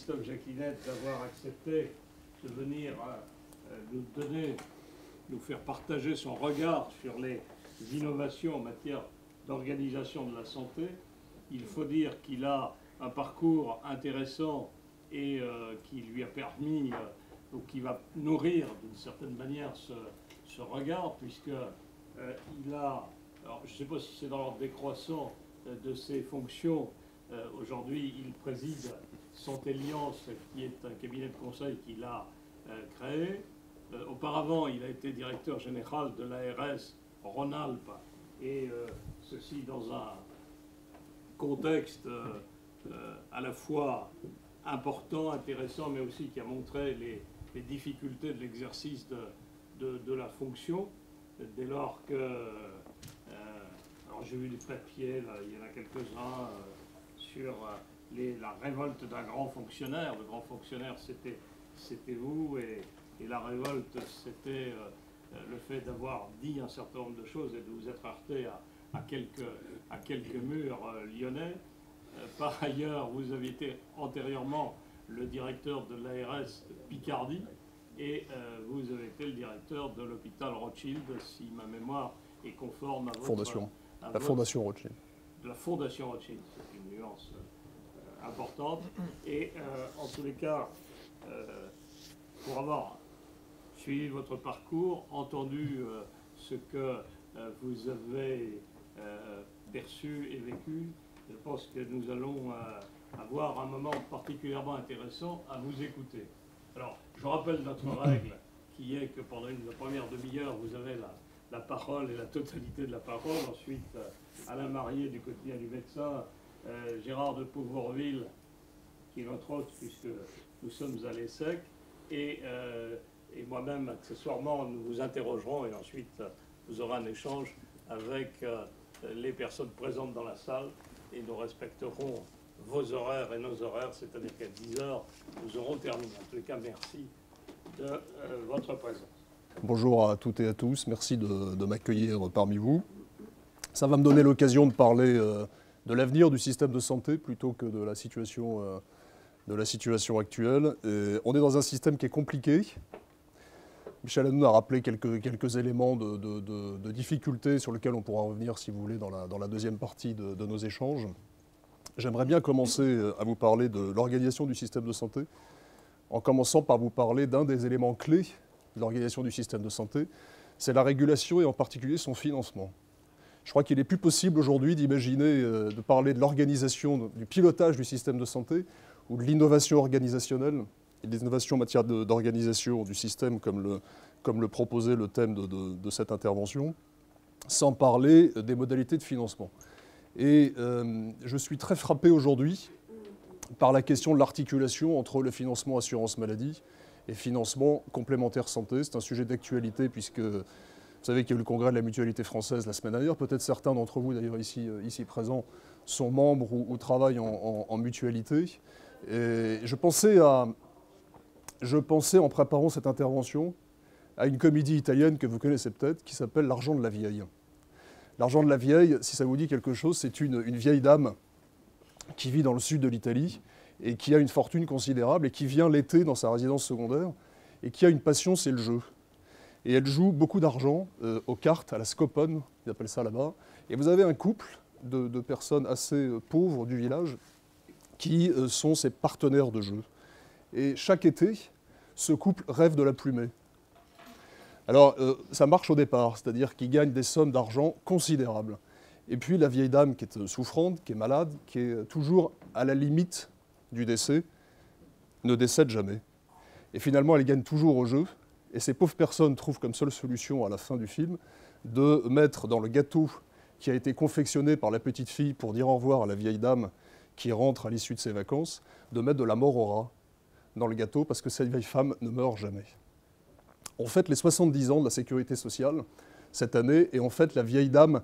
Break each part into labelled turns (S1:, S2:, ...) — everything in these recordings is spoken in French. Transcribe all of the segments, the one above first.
S1: Christophe Jacquinette d'avoir accepté de venir nous faire partager son regard sur les innovations en matière d'organisation de la santé. Il faut dire qu'il a un parcours intéressant et qui lui a permis, ou qui va nourrir d'une certaine manière ce regard, puisque il a, alors je ne sais pas si c'est dans l'ordre décroissant de ses fonctions, aujourd'hui il préside Santé Alliance, qui est un cabinet de conseil qu'il a créé. Auparavant, il a été directeur général de l'ARS Rhône-Alpes, et ceci dans un contexte à la fois important, intéressant, mais aussi qui a montré les difficultés de l'exercice de la fonction, dès lors que... alors j'ai vu des papiers, là, il y en a quelques-uns, sur la révolte d'un grand fonctionnaire. Le grand fonctionnaire, c'était vous, et la révolte, c'était le fait d'avoir dit un certain nombre de choses et de vous être heurté à quelques murs lyonnais. Par ailleurs, vous avez été antérieurement le directeur de l'ARS Picardie, et vous avez été le directeur de l'hôpital Rothschild, si ma mémoire est conforme à votre...
S2: Fondation. La Fondation Rothschild.
S1: De la Fondation Rothschild, c'est une nuance importante. Et en tous les cas, pour avoir suivi votre parcours, entendu ce que vous avez perçu et vécu, je pense que nous allons avoir un moment particulièrement intéressant à vous écouter. Alors, je rappelle notre règle, qui est que pendant la première demi-heure, vous avez la parole et la totalité de la parole. Ensuite, Alain Marié du quotidien du médecin, Gérard de Pouvourville, qui est notre hôte, puisque nous sommes à l'ESSEC, et moi-même, accessoirement, nous vous interrogerons, et ensuite, vous aurez un échange avec les personnes présentes dans la salle, et nous respecterons vos horaires et nos horaires, c'est-à-dire qu'à 10 heures, nous aurons terminé. En tous les cas, merci de votre présence.
S2: Bonjour à toutes et à tous, merci de m'accueillir parmi vous. Ça va me donner l'occasion de parler de l'avenir du système de santé plutôt que de la situation actuelle. Et on est dans un système qui est compliqué. Michel Hanoun a rappelé quelques éléments de difficultés sur lesquels on pourra revenir, si vous voulez, dans la deuxième partie de nos échanges. J'aimerais bien commencer à vous parler de l'organisation du système de santé, en commençant par vous parler d'un des éléments clés de l'organisation du système de santé, c'est la régulation et en particulier son financement. Je crois qu'il n'est plus possible aujourd'hui d'imaginer, de parler de l'organisation, du pilotage du système de santé ou de l'innovation organisationnelle et de l'innovation en matière d'organisation du système comme le proposait le thème de cette intervention, sans parler des modalités de financement. Et je suis très frappé aujourd'hui par la question de l'articulation entre le financement assurance maladie et financement complémentaire santé. C'est un sujet d'actualité puisque vous savez qu'il y a eu le congrès de la mutualité française la semaine dernière. Peut-être certains d'entre vous, d'ailleurs ici présents, sont membres ou travaillent en mutualité. Et je pensais en préparant cette intervention à une comédie italienne que vous connaissez peut-être qui s'appelle L'argent de la vieille. L'argent de la vieille, si ça vous dit quelque chose, c'est une vieille dame qui vit dans le sud de l'Italie et qui a une fortune considérable et qui vient l'été dans sa résidence secondaire et qui a une passion, c'est le jeu. Et elle joue beaucoup d'argent aux cartes, à la scopone, ils appellent ça là-bas. Et vous avez un couple de personnes assez pauvres du village qui sont ses partenaires de jeu. Et chaque été, ce couple rêve de la plumer. Alors, ça marche au départ, c'est-à-dire qu'ils gagnent des sommes d'argent considérables. Et puis, la vieille dame qui est souffrante, qui est malade, qui est toujours à la limite du décès, ne décède jamais. Et finalement, elle gagne toujours au jeu. Et ces pauvres personnes trouvent comme seule solution, à la fin du film, de mettre dans le gâteau qui a été confectionné par la petite fille pour dire au revoir à la vieille dame qui rentre à l'issue de ses vacances, de mettre de la mort au rat dans le gâteau parce que cette vieille femme ne meurt jamais. On fête les 70 ans de la sécurité sociale cette année et on fête la vieille dame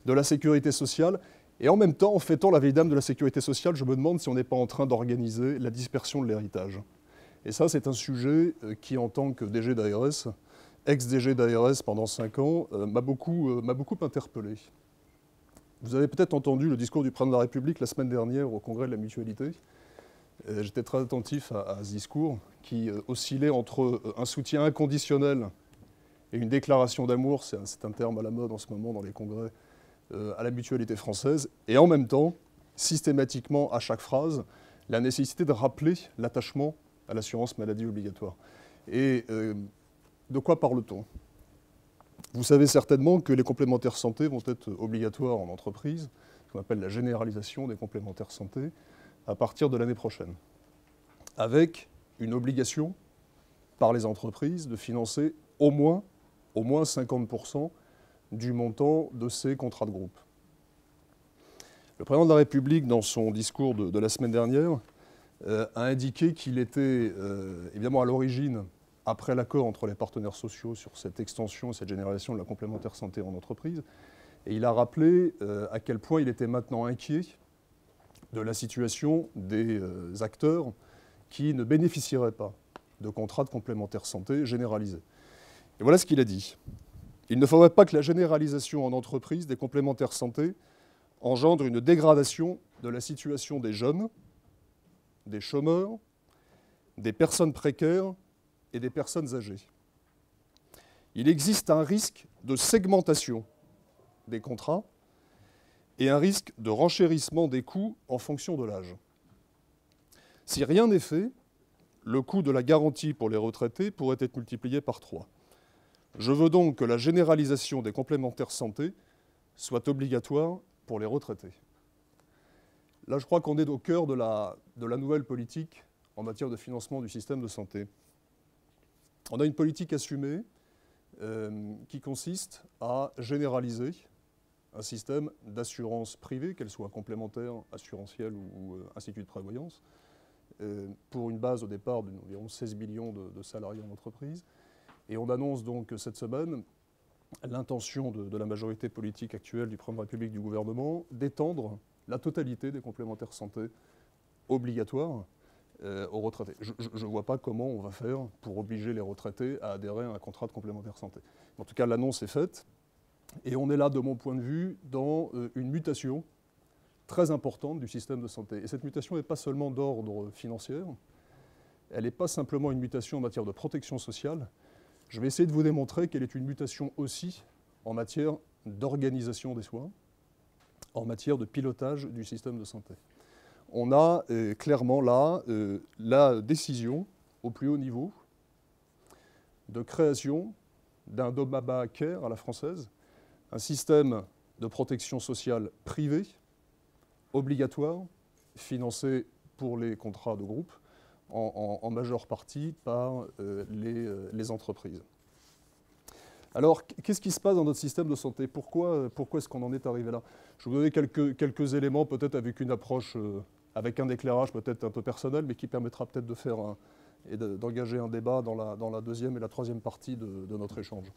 S2: de la sécurité sociale. Et en même temps, en fêtant la vieille dame de la sécurité sociale, je me demande si on n'est pas en train d'organiser la dispersion de l'héritage. Et ça, c'est un sujet qui, en tant que DG d'ARS, ex-DG d'ARS pendant 5 ans, m'a beaucoup interpellé. Vous avez peut-être entendu le discours du président de la République la semaine dernière au congrès de la mutualité. J'étais très attentif à ce discours qui oscillait entre un soutien inconditionnel et une déclaration d'amour, c'est un terme à la mode en ce moment dans les congrès, à la mutualité française, et en même temps, systématiquement à chaque phrase, la nécessité de rappeler l'attachement à l'assurance maladie obligatoire. Et de quoi parle-t-on? Vous savez certainement que les complémentaires santé vont être obligatoires en entreprise, ce qu'on appelle la généralisation des complémentaires santé, à partir de l'année prochaine, avec une obligation par les entreprises de financer au moins 50% du montant de ces contrats de groupe. Le président de la République, dans son discours de la semaine dernière, a indiqué qu'il était évidemment à l'origine, après l'accord entre les partenaires sociaux sur cette extension et cette généralisation de la complémentaire santé en entreprise, et il a rappelé à quel point il était maintenant inquiet de la situation des acteurs qui ne bénéficieraient pas de contrats de complémentaire santé généralisés. Et voilà ce qu'il a dit. Il ne faudrait pas que la généralisation en entreprise des complémentaires santé engendre une dégradation de la situation des jeunes, des chômeurs, des personnes précaires et des personnes âgées. Il existe un risque de segmentation des contrats et un risque de renchérissement des coûts en fonction de l'âge. Si rien n'est fait, le coût de la garantie pour les retraités pourrait être multiplié par 3. Je veux donc que la généralisation des complémentaires santé soit obligatoire pour les retraités. Là, je crois qu'on est au cœur de la nouvelle politique en matière de financement du système de santé. On a une politique assumée qui consiste à généraliser un système d'assurance privée, qu'elle soit complémentaire, assurantielle ou institut de prévoyance, pour une base au départ d'environ 16 millions de salariés en entreprise. Et on annonce donc cette semaine l'intention de la majorité politique actuelle du Président de la République, du gouvernement, d'étendre la totalité des complémentaires santé obligatoires aux retraités. Je ne vois pas comment on va faire pour obliger les retraités à adhérer à un contrat de complémentaire santé. En tout cas, l'annonce est faite. Et on est là, de mon point de vue, dans une mutation très importante du système de santé. Et cette mutation n'est pas seulement d'ordre financier, elle n'est pas simplement une mutation en matière de protection sociale. Je vais essayer de vous démontrer qu'elle est une mutation aussi en matière d'organisation des soins, en matière de pilotage du système de santé. On a clairement là la décision au plus haut niveau de création d'un Domaba Care à la française, un système de protection sociale privé, obligatoire, financé pour les contrats de groupe, en majeure partie par les entreprises. Alors, qu'est-ce qui se passe dans notre système de santé? Pourquoi est-ce qu'on en est arrivé là? Je vais vous donner quelques éléments, peut-être avec une approche, avec un éclairage peut-être un peu personnel, mais qui permettra peut-être de faire d'engager un débat dans la deuxième et la troisième partie de notre échange.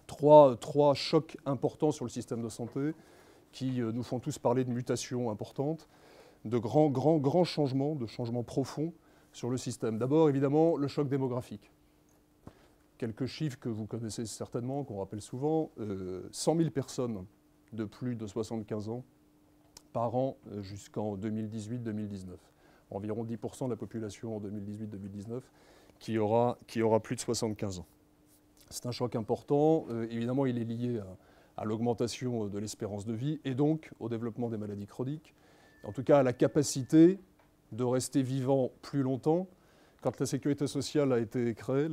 S2: Trois chocs importants sur le système de santé qui nous font tous parler de mutations importantes, de grands changements, de changements profonds sur le système. D'abord, évidemment, le choc démographique. Quelques chiffres que vous connaissez certainement, qu'on rappelle souvent, 100 000 personnes de plus de 75 ans par an jusqu'en 2018-2019. Environ 10% de la population en 2018-2019 qui aura plus de 75 ans. C'est un choc important. Évidemment, il est lié à l'augmentation de l'espérance de vie et donc au développement des maladies chroniques. En tout cas, à la capacité de rester vivant plus longtemps. Quand la sécurité sociale a été créée,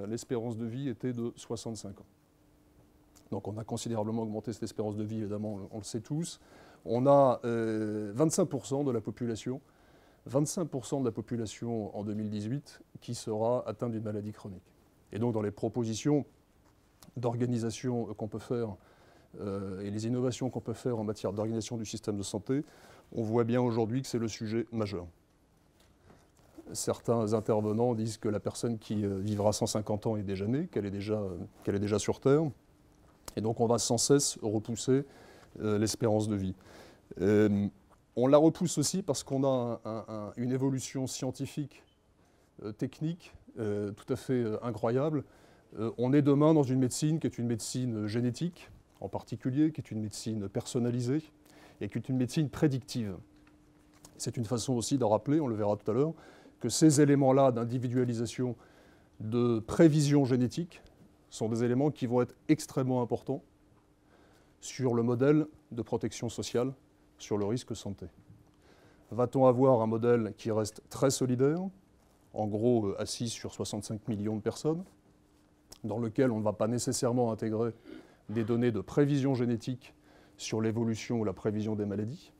S2: l'espérance de vie était de 65 ans. Donc on a considérablement augmenté cette espérance de vie, évidemment, on le sait tous. On a 25% de la population, 25% de la population en 2018 qui sera atteinte d'une maladie chronique. Et donc dans les propositions d'organisation qu'on peut faire et les innovations qu'on peut faire en matière d'organisation du système de santé, on voit bien aujourd'hui que c'est le sujet majeur. Certains intervenants disent que la personne qui vivra 150 ans est déjà née, qu'elle est déjà sur Terre. Et donc on va sans cesse repousser l'espérance de vie. On la repousse aussi parce qu'on a une évolution scientifique, technique, tout à fait incroyable. On est demain dans une médecine qui est une médecine génétique, en particulier, qui est une médecine personnalisée et qui est une médecine prédictive. C'est une façon aussi de rappeler, on le verra tout à l'heure, que ces éléments-là d'individualisation, de prévision génétique, sont des éléments qui vont être extrêmement importants sur le modèle de protection sociale, sur le risque santé. Va-t-on avoir un modèle qui reste très solidaire, en gros assis sur 65 millions de personnes, dans lequel on ne va pas nécessairement intégrer des données de prévision génétique sur l'évolution ou la prévision des maladies?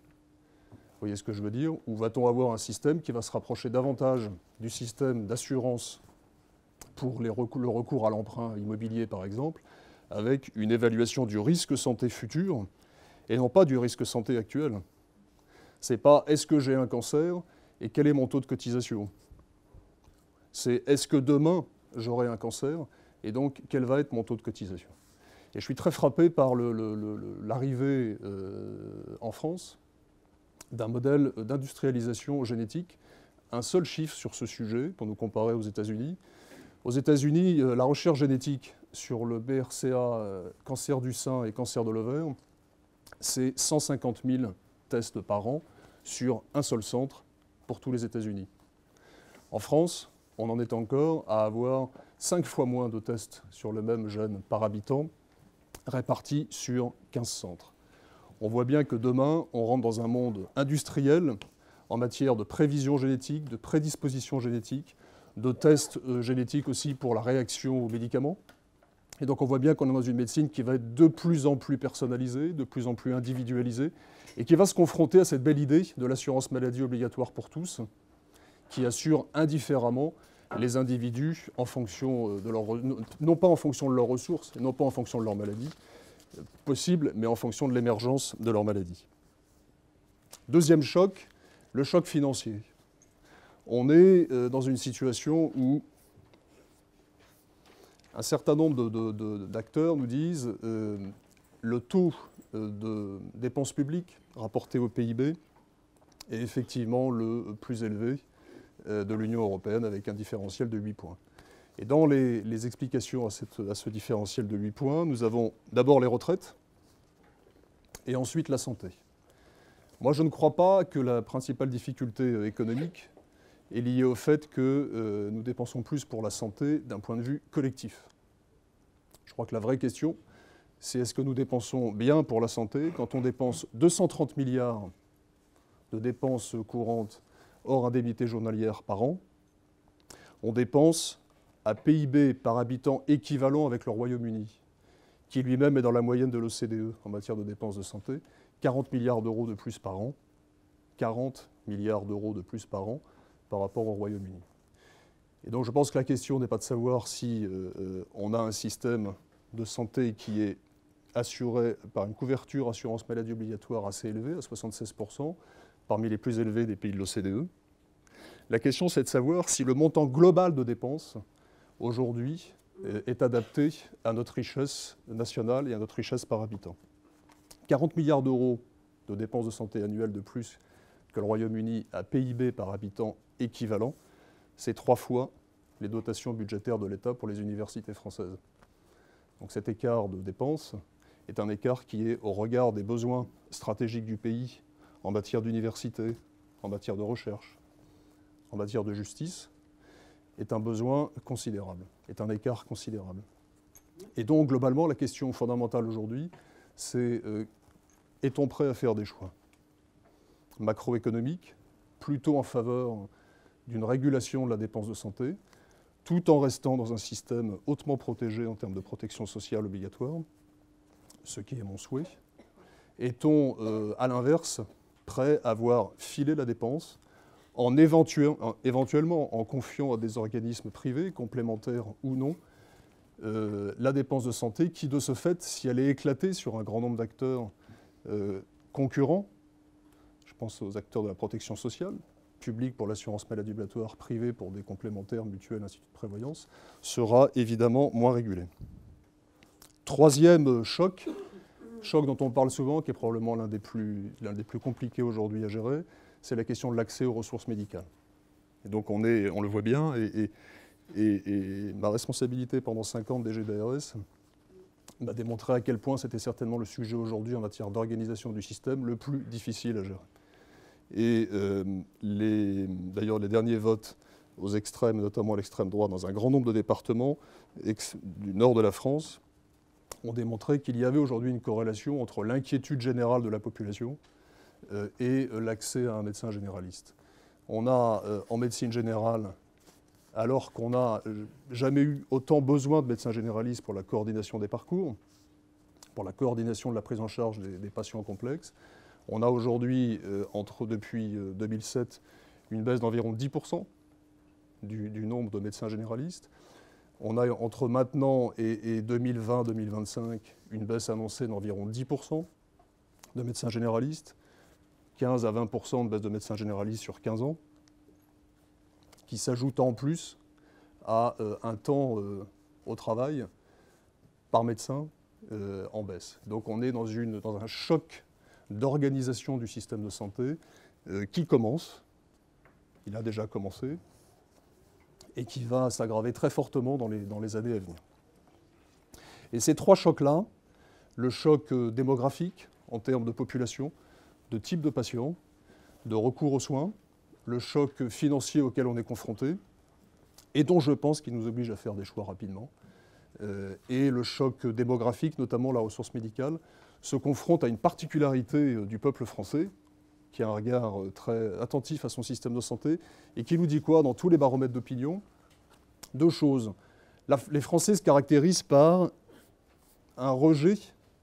S2: Vous voyez ce que je veux dire? Ou va-t-on avoir un système qui va se rapprocher davantage du système d'assurance pour le recours à l'emprunt immobilier, par exemple, avec une évaluation du risque santé futur et non pas du risque santé actuel? C'est pas est-ce que j'ai un cancer et quel est mon taux de cotisation? C'est est-ce que demain j'aurai un cancer et donc quel va être mon taux de cotisation? Et je suis très frappé par l'arrivée en France d'un modèle d'industrialisation génétique. Un seul chiffre sur ce sujet pour nous comparer aux États-Unis. Aux États-Unis, la recherche génétique sur le BRCA, cancer du sein et cancer de l'ovaire, c'est 150 000 tests par an sur un seul centre pour tous les États-Unis. En France, on en est encore à avoir 5 fois moins de tests sur le même gène par habitant, répartis sur 15 centres. On voit bien que demain, on rentre dans un monde industriel en matière de prévision génétique, de prédisposition génétique, de tests génétiques aussi pour la réaction aux médicaments. Et donc on voit bien qu'on est dans une médecine qui va être de plus en plus personnalisée, de plus en plus individualisée, et qui va se confronter à cette belle idée de l'assurance maladie obligatoire pour tous, qui assure indifféremment les individus en fonction de leur, non pas en fonction de leurs ressources, et non pas en fonction de leur maladie, possible, mais en fonction de l'émergence de leur maladie. Deuxième choc, le choc financier. On est dans une situation où un certain nombre d'acteurs nous disent le taux de dépenses publiques rapporté au PIB est effectivement le plus élevé de l'Union européenne avec un différentiel de 8 points. Et dans les explications à ce différentiel de 8 points, nous avons d'abord les retraites et ensuite la santé. Moi, je ne crois pas que la principale difficulté économique est liée au fait que nous dépensons plus pour la santé d'un point de vue collectif. Je crois que la vraie question, c'est est-ce que nous dépensons bien pour la santé quand on dépense 230 milliards de dépenses courantes hors indemnité journalière par an. On dépense à PIB par habitant équivalent avec le Royaume-Uni, qui lui-même est dans la moyenne de l'OCDE en matière de dépenses de santé, 40 milliards d'euros de plus par an. 40 milliards d'euros de plus par an par rapport au Royaume-Uni. Et donc je pense que la question n'est pas de savoir si on a un système de santé qui est assuré par une couverture assurance maladie obligatoire assez élevée, à 76%, parmi les plus élevés des pays de l'OCDE. La question, c'est de savoir si le montant global de dépenses, aujourd'hui, est adapté à notre richesse nationale et à notre richesse par habitant. 40 milliards d'euros de dépenses de santé annuelles de plus que le Royaume-Uni à PIB par habitant équivalent, c'est 3 fois les dotations budgétaires de l'État pour les universités françaises. Donc cet écart de dépenses est un écart qui est au regard des besoins stratégiques du pays en matière d'université, en matière de recherche, en matière de justice, est un besoin considérable, est un écart considérable. Et donc, globalement, la question fondamentale aujourd'hui, c'est est-on prêt à faire des choix macroéconomiques, plutôt en faveur d'une régulation de la dépense de santé, tout en restant dans un système hautement protégé en termes de protection sociale obligatoire, ce qui est mon souhait. Est-on, à l'inverse, prêt à voir filer la dépense en éventuellement en confiant à des organismes privés, complémentaires ou non, la dépense de santé qui, de ce fait, si elle est éclatée sur un grand nombre d'acteurs concurrents, je pense aux acteurs de la protection sociale, public pour l'assurance maladie obligatoire, privé pour des complémentaires, mutuelles, instituts de prévoyance, sera évidemment moins régulée. Troisième choc dont on parle souvent, qui est probablement l'un des plus compliqués aujourd'hui à gérer, c'est la question de l'accès aux ressources médicales. Et donc on le voit bien, et ma responsabilité pendant 5 ans de DG d'ARS m'a démontré à quel point c'était certainement le sujet aujourd'hui en matière d'organisation du système le plus difficile à gérer. Et d'ailleurs, les derniers votes aux extrêmes, notamment à l'extrême droite, dans un grand nombre de départements du nord de la France, ont démontré qu'il y avait aujourd'hui une corrélation entre l'inquiétude générale de la population et l'accès à un médecin généraliste. On a en médecine générale, alors qu'on n'a jamais eu autant besoin de médecins généralistes pour la coordination des parcours, pour la coordination de la prise en charge des patients complexes, on a aujourd'hui, depuis 2007, une baisse d'environ 10% du nombre de médecins généralistes. On a entre maintenant et 2020-2025 une baisse annoncée d'environ 10% de médecins généralistes, 15 à 20% de baisse de médecins généralistes sur 15 ans, qui s'ajoute en plus à un temps au travail par médecin en baisse. Donc on est dans un choc d'organisation du système de santé qui commence, il a déjà commencé, et qui va s'aggraver très fortement dans les années à venir. Et ces trois chocs-là, le choc démographique en termes de population, de type de patient, de recours aux soins, le choc financier auquel on est confronté, et dont je pense qu'il nous oblige à faire des choix rapidement, et le choc démographique, notamment la ressource médicale, se confronte à une particularité du peuple français, qui a un regard très attentif à son système de santé, et qui nous dit quoi dans tous les baromètres d'opinion? Deux choses. Les Français se caractérisent par un rejet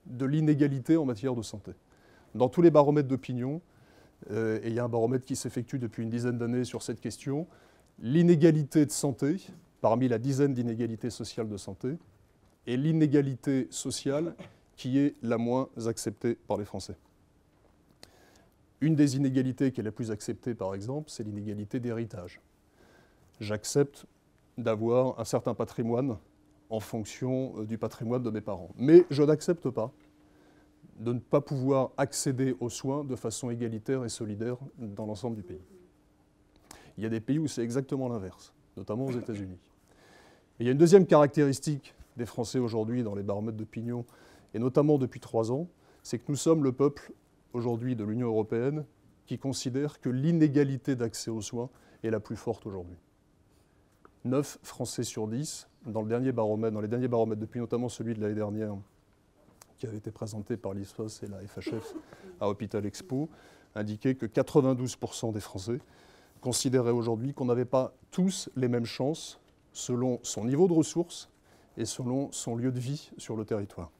S2: de l'inégalité en matière de santé. Dans tous les baromètres d'opinion, et il y a un baromètre qui s'effectue depuis une dizaine d'années sur cette question, l'inégalité de santé, parmi la dizaine d'inégalités sociales de santé, est l'inégalité sociale qui est la moins acceptée par les Français. Une des inégalités qui est la plus acceptée, par exemple, c'est l'inégalité d'héritage. J'accepte d'avoir un certain patrimoine en fonction du patrimoine de mes parents. Mais je n'accepte pas de ne pas pouvoir accéder aux soins de façon égalitaire et solidaire dans l'ensemble du pays. Il y a des pays où c'est exactement l'inverse, notamment aux États-Unis. Il y a une deuxième caractéristique des Français aujourd'hui dans les baromètres d'opinion, et notamment depuis 3 ans, c'est que nous sommes le peuple aujourd'hui de l'Union européenne qui considère que l'inégalité d'accès aux soins est la plus forte aujourd'hui. 9 Français sur 10, dans les derniers baromètres depuis notamment celui de l'année dernière, qui avait été présenté par l'ISFOS et la FHF à Hôpital Expo, indiquait que 92% des Français considéraient aujourd'hui qu'on n'avait pas tous les mêmes chances selon son niveau de ressources et selon son lieu de vie sur le territoire.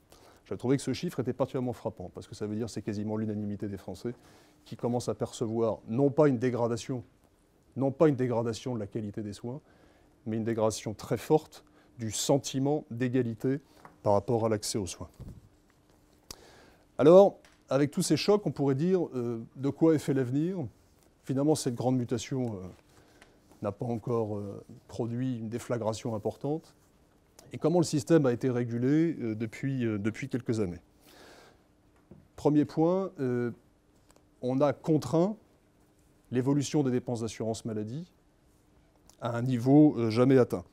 S2: J'ai trouvé que ce chiffre était particulièrement frappant, parce que ça veut dire que c'est quasiment l'unanimité des Français qui commencent à percevoir non pas une dégradation de la qualité des soins, mais une dégradation très forte du sentiment d'égalité par rapport à l'accès aux soins. Alors, avec tous ces chocs, on pourrait dire de quoi est fait l'avenir. Finalement, cette grande mutation n'a pas encore produit une déflagration importante. Et comment le système a été régulé depuis quelques années. Premier point, on a contraint l'évolution des dépenses d'assurance maladie à un niveau jamais atteint.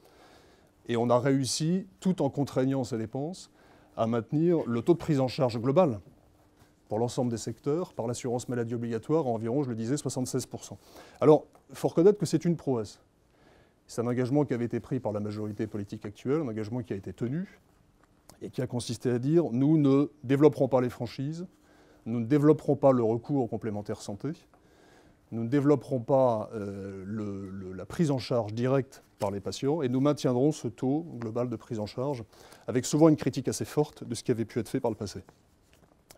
S2: Et on a réussi, tout en contraignant ces dépenses, à maintenir le taux de prise en charge global pour l'ensemble des secteurs, par l'assurance maladie obligatoire, à environ, je le disais, 76%. Alors, il faut reconnaître que c'est une prouesse. C'est un engagement qui avait été pris par la majorité politique actuelle, un engagement qui a été tenu, et qui a consisté à dire « nous ne développerons pas les franchises, nous ne développerons pas le recours aux complémentaires santé, nous ne développerons pas la prise en charge directe par les patients, et nous maintiendrons ce taux global de prise en charge, avec souvent une critique assez forte de ce qui avait pu être fait par le passé. »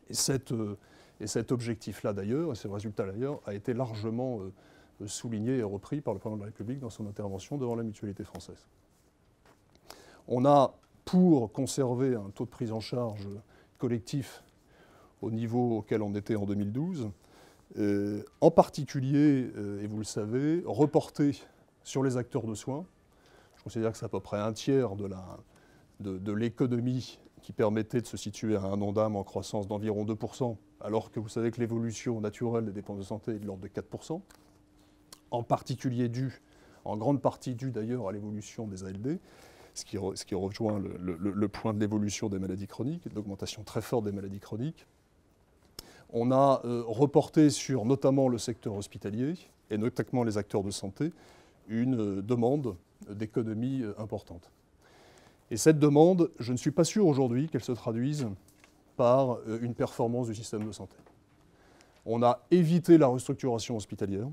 S2: Et cet objectif-là, d'ailleurs, et ce résultat d'ailleurs, a été largement souligné et repris par le président de la République dans son intervention devant la Mutualité française. On a, pour conserver un taux de prise en charge collectif au niveau auquel on était en 2012, en particulier, et vous le savez, reporté sur les acteurs de soins. Je considère que c'est à peu près un tiers de l'économie qui permettait de se situer à un Ondam en croissance d'environ 2%, alors que vous savez que l'évolution naturelle des dépenses de santé est de l'ordre de 4%, en particulier en grande partie due d'ailleurs à l'évolution des ALD, ce qui rejoint le point de l'évolution des maladies chroniques, et de l'augmentation très forte des maladies chroniques. On a reporté sur notamment le secteur hospitalier, et notamment les acteurs de santé, une demande d'économie importante. Et cette demande, je ne suis pas sûr aujourd'hui qu'elle se traduise par une performance du système de santé. On a évité la restructuration hospitalière,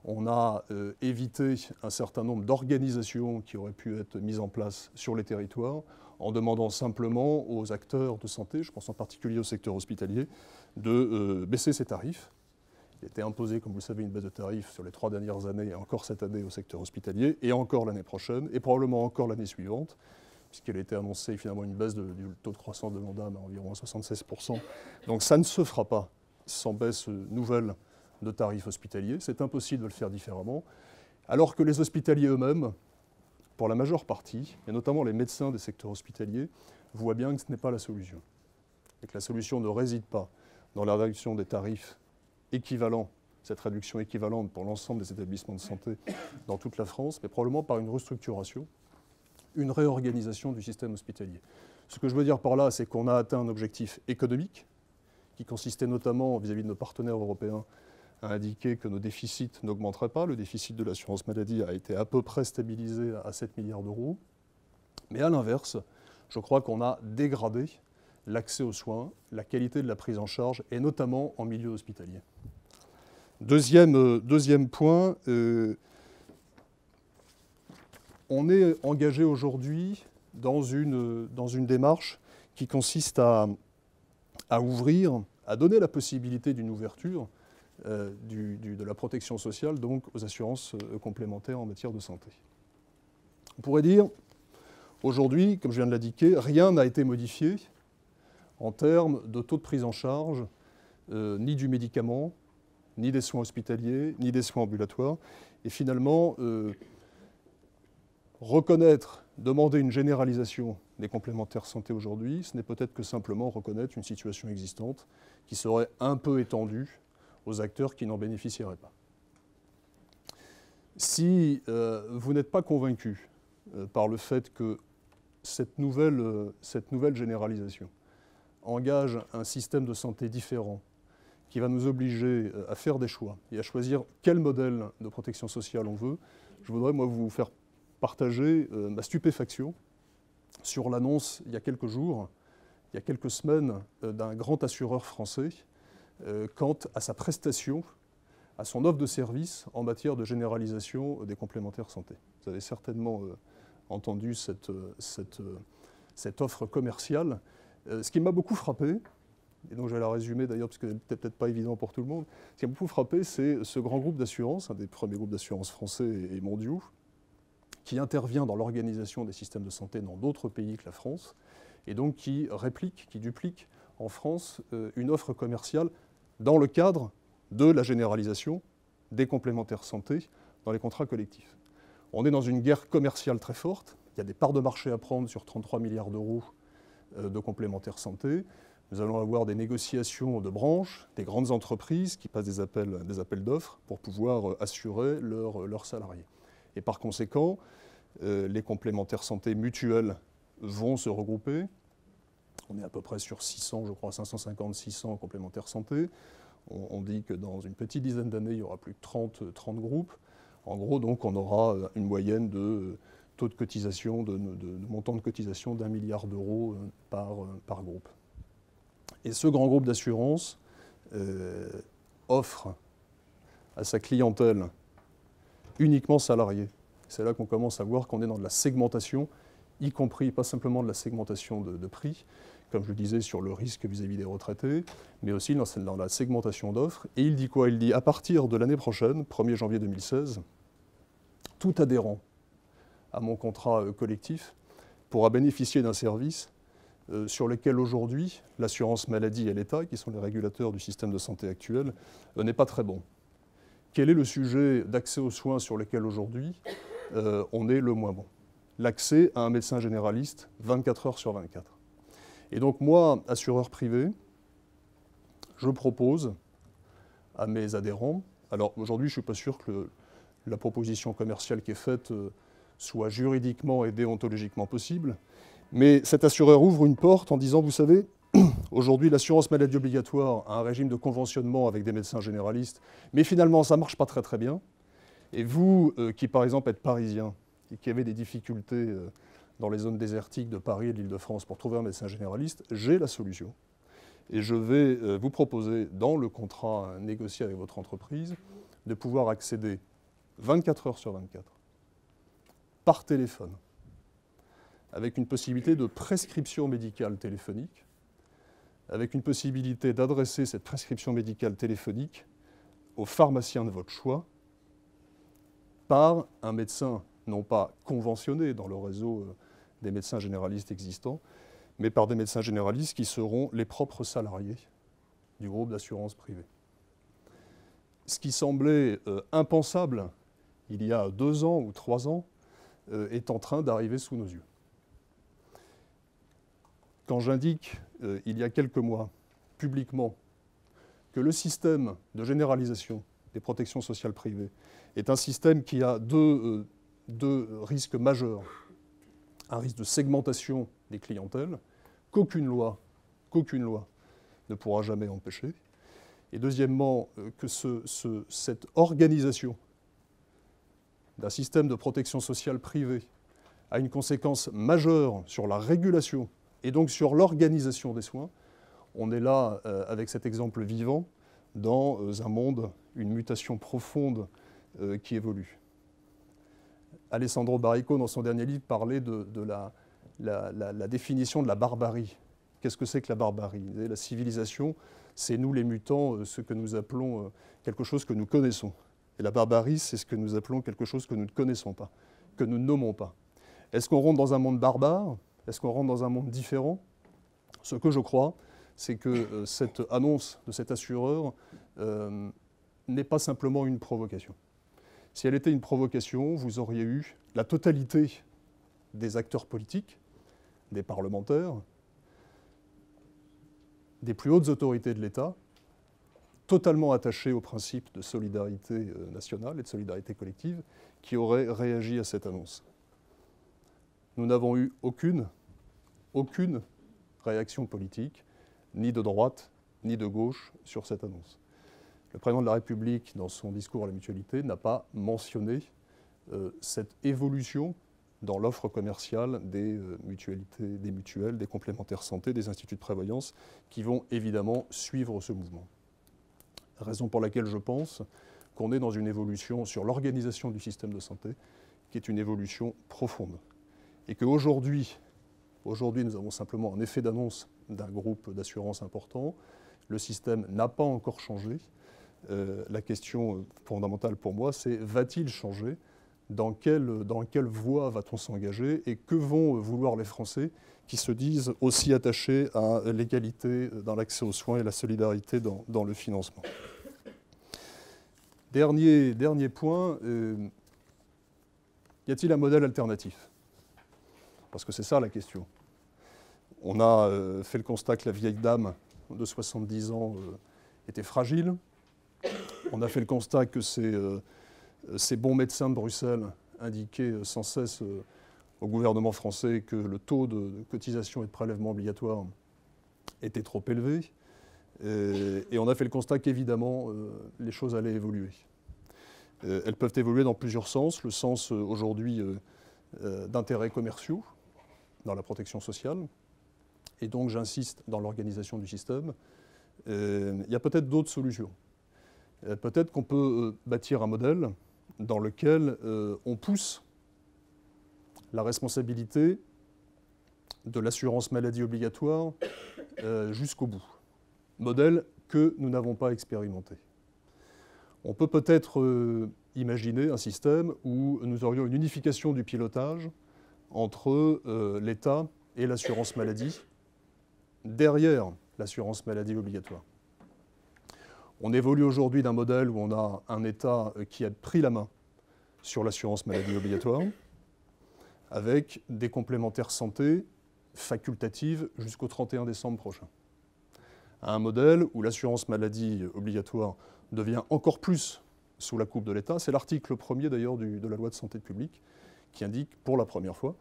S2: on a évité un certain nombre d'organisations qui auraient pu être mises en place sur les territoires, en demandant simplement aux acteurs de santé, je pense en particulier au secteur hospitalier, de baisser ses tarifs. Il était imposé, comme vous le savez, une baisse de tarifs sur les 3 dernières années, et encore cette année au secteur hospitalier, et encore l'année prochaine, et probablement encore l'année suivante, puisqu'il a été annoncé finalement une baisse du taux de croissance de l'ONDAM à environ 76%. Donc ça ne se fera pas sans baisse nouvelle de tarifs hospitaliers. C'est impossible de le faire différemment, alors que les hospitaliers eux-mêmes, pour la majeure partie, et notamment les médecins des secteurs hospitaliers, voient bien que ce n'est pas la solution. Et que la solution ne réside pas dans la réduction des tarifs équivalents, cette réduction équivalente pour l'ensemble des établissements de santé dans toute la France, mais probablement par une restructuration, une réorganisation du système hospitalier. Ce que je veux dire par là, c'est qu'on a atteint un objectif économique, qui consistait notamment vis-à-vis de nos partenaires européens à indiquer que nos déficits n'augmenteraient pas. Le déficit de l'assurance maladie a été à peu près stabilisé à 7 milliards d'euros. Mais à l'inverse, je crois qu'on a dégradé l'accès aux soins, la qualité de la prise en charge, et notamment en milieu hospitalier. Deuxième point, on est engagé aujourd'hui dans une démarche qui consiste à ouvrir, à donner la possibilité d'une ouverture de la protection sociale donc aux assurances complémentaires en matière de santé. On pourrait dire, aujourd'hui, comme je viens de l'indiquer, rien n'a été modifié en termes de taux de prise en charge, ni du médicament, ni des soins hospitaliers, ni des soins ambulatoires. Et finalement, reconnaître, demander une généralisation des complémentaires santé aujourd'hui, ce n'est peut-être que simplement reconnaître une situation existante qui serait un peu étendue aux acteurs qui n'en bénéficieraient pas. Si vous n'êtes pas convaincu par le fait que cette nouvelle généralisation engage un système de santé différent qui va nous obliger à faire des choix et à choisir quel modèle de protection sociale on veut, je voudrais moi vous faire partager ma stupéfaction sur l'annonce il y a quelques jours, il y a quelques semaines, d'un grand assureur français quant à sa prestation, à son offre de service en matière de généralisation des complémentaires santé. Vous avez certainement entendu cette offre commerciale. Ce qui m'a beaucoup frappé, et donc je vais la résumer d'ailleurs parce que c'est peut-être pas évident pour tout le monde, ce qui m'a beaucoup frappé, c'est ce grand groupe d'assurance, un des premiers groupes d'assurance français et mondiaux, qui intervient dans l'organisation des systèmes de santé dans d'autres pays que la France, et donc qui réplique, qui duplique en France une offre commerciale dans le cadre de la généralisation des complémentaires santé dans les contrats collectifs. On est dans une guerre commerciale très forte, il y a des parts de marché à prendre sur 33 milliards d'euros de complémentaires santé. Nous allons avoir des négociations de branches, des grandes entreprises qui passent des appels d'offres pour pouvoir assurer leurs salariés. Et par conséquent, les complémentaires santé mutuels vont se regrouper. On est à peu près sur 600, je crois, 550, 600 complémentaires santé. On dit que dans une petite dizaine d'années, il y aura plus de 30 groupes. En gros, donc, on aura une moyenne de taux de cotisation, de montant de cotisation d'1 milliard d'euros par groupe. Et ce grand groupe d'assurance offre à sa clientèle uniquement salariée. C'est là qu'on commence à voir qu'on est dans de la segmentation, y compris pas simplement de la segmentation de prix, comme je le disais sur le risque vis-à-vis des retraités, mais aussi dans la segmentation d'offres. Et il dit quoi? Il dit à partir de l'année prochaine, 1er janvier 2016, tout adhérent à mon contrat collectif pourra bénéficier d'un service sur lequel aujourd'hui l'assurance maladie et l'État, qui sont les régulateurs du système de santé actuel, n'est pas très bon. Quel est le sujet d'accès aux soins sur lequel aujourd'hui on est le moins bon? L'accès à un médecin généraliste 24 heures sur 24. Et donc moi, assureur privé, je propose à mes adhérents, alors aujourd'hui je ne suis pas sûr que la proposition commerciale qui est faite soit juridiquement et déontologiquement possible, mais cet assureur ouvre une porte en disant, vous savez, Aujourd'hui, l'assurance maladie obligatoire a un régime de conventionnement avec des médecins généralistes, mais finalement, ça ne marche pas très très bien. Et vous, qui par exemple êtes parisien et qui avez des difficultés dans les zones désertiques de Paris et de l'Île-de-France pour trouver un médecin généraliste, j'ai la solution. Et je vais vous proposer, dans le contrat négocié avec votre entreprise, de pouvoir accéder 24 heures sur 24, par téléphone, avec une possibilité de prescription médicale téléphonique, avec une possibilité d'adresser cette prescription médicale téléphonique au pharmacien de votre choix, par un médecin non pas conventionné dans le réseau des médecins généralistes existants, mais par des médecins généralistes qui seront les propres salariés du groupe d'assurance privée. Ce qui semblait impensable il y a 2 ans ou 3 ans est en train d'arriver sous nos yeux. Quand j'indique, il y a quelques mois, publiquement, que le système de généralisation des protections sociales privées est un système qui a deux risques majeurs. Un risque de segmentation des clientèles, qu'aucune loi ne pourra jamais empêcher. Et deuxièmement, que cette organisation d'un système de protection sociale privée a une conséquence majeure sur la régulation et donc sur l'organisation des soins. On est là, avec cet exemple vivant, dans un monde, une mutation profonde qui évolue. Alessandro Baricco, dans son dernier livre, parlait de la définition de la barbarie. Qu'est-ce que c'est que la barbarie? La civilisation, c'est nous les mutants, ce que nous appelons quelque chose que nous connaissons. Et la barbarie, c'est ce que nous appelons quelque chose que nous ne connaissons pas, que nous ne nommons pas. Est-ce qu'on rentre dans un monde barbare? Est-ce qu'on rentre dans un monde différent? Ce que je crois, c'est que cette annonce de cet assureur n'est pas simplement une provocation. Si elle était une provocation, vous auriez eu la totalité des acteurs politiques, des parlementaires, des plus hautes autorités de l'État, totalement attachés au principe de solidarité nationale et de solidarité collective, qui auraient réagi à cette annonce. Nous n'avons eu aucune réaction politique, ni de droite, ni de gauche, sur cette annonce. Le président de la République, dans son discours à la mutualité, n'a pas mentionné cette évolution dans l'offre commerciale des mutualités, des mutuelles, des complémentaires santé, des instituts de prévoyance, qui vont évidemment suivre ce mouvement. Raison pour laquelle je pense qu'on est dans une évolution sur l'organisation du système de santé, qui est une évolution profonde. Et qu'aujourd'hui, nous avons simplement un effet d'annonce d'un groupe d'assurance important. Le système n'a pas encore changé. La question fondamentale pour moi, c'est va-t-il changer? Dans quelle voie va-t-on s'engager? Et que vont vouloir les Français qui se disent aussi attachés à l'égalité dans l'accès aux soins et la solidarité dans le financement? Dernier point, y a-t-il un modèle alternatif? Parce que c'est ça la question. On a fait le constat que la vieille dame de 70 ans était fragile. On a fait le constat que ces bons médecins de Bruxelles indiquaient sans cesse au gouvernement français que le taux de cotisation et de prélèvement obligatoire était trop élevé. Et on a fait le constat qu'évidemment, les choses allaient évoluer. Elles peuvent évoluer dans plusieurs sens. Le sens aujourd'hui d'intérêts commerciaux dans la protection sociale. Et donc j'insiste dans l'organisation du système. Il y a peut-être d'autres solutions. Peut-être qu'on peut bâtir un modèle dans lequel on pousse la responsabilité de l'assurance maladie obligatoire jusqu'au bout. Modèle que nous n'avons pas expérimenté. On peut peut-être imaginer un système où nous aurions une unification du pilotage entre l'État et l'assurance maladie, derrière l'assurance maladie obligatoire. On évolue aujourd'hui d'un modèle où on a un État qui a pris la main sur l'assurance maladie obligatoire, avec des complémentaires santé facultatives jusqu'au 31 décembre prochain. À un modèle où l'assurance maladie obligatoire devient encore plus sous la coupe de l'État. C'est l'article 1er d'ailleurs de la loi de santé publique qui indique pour la première fois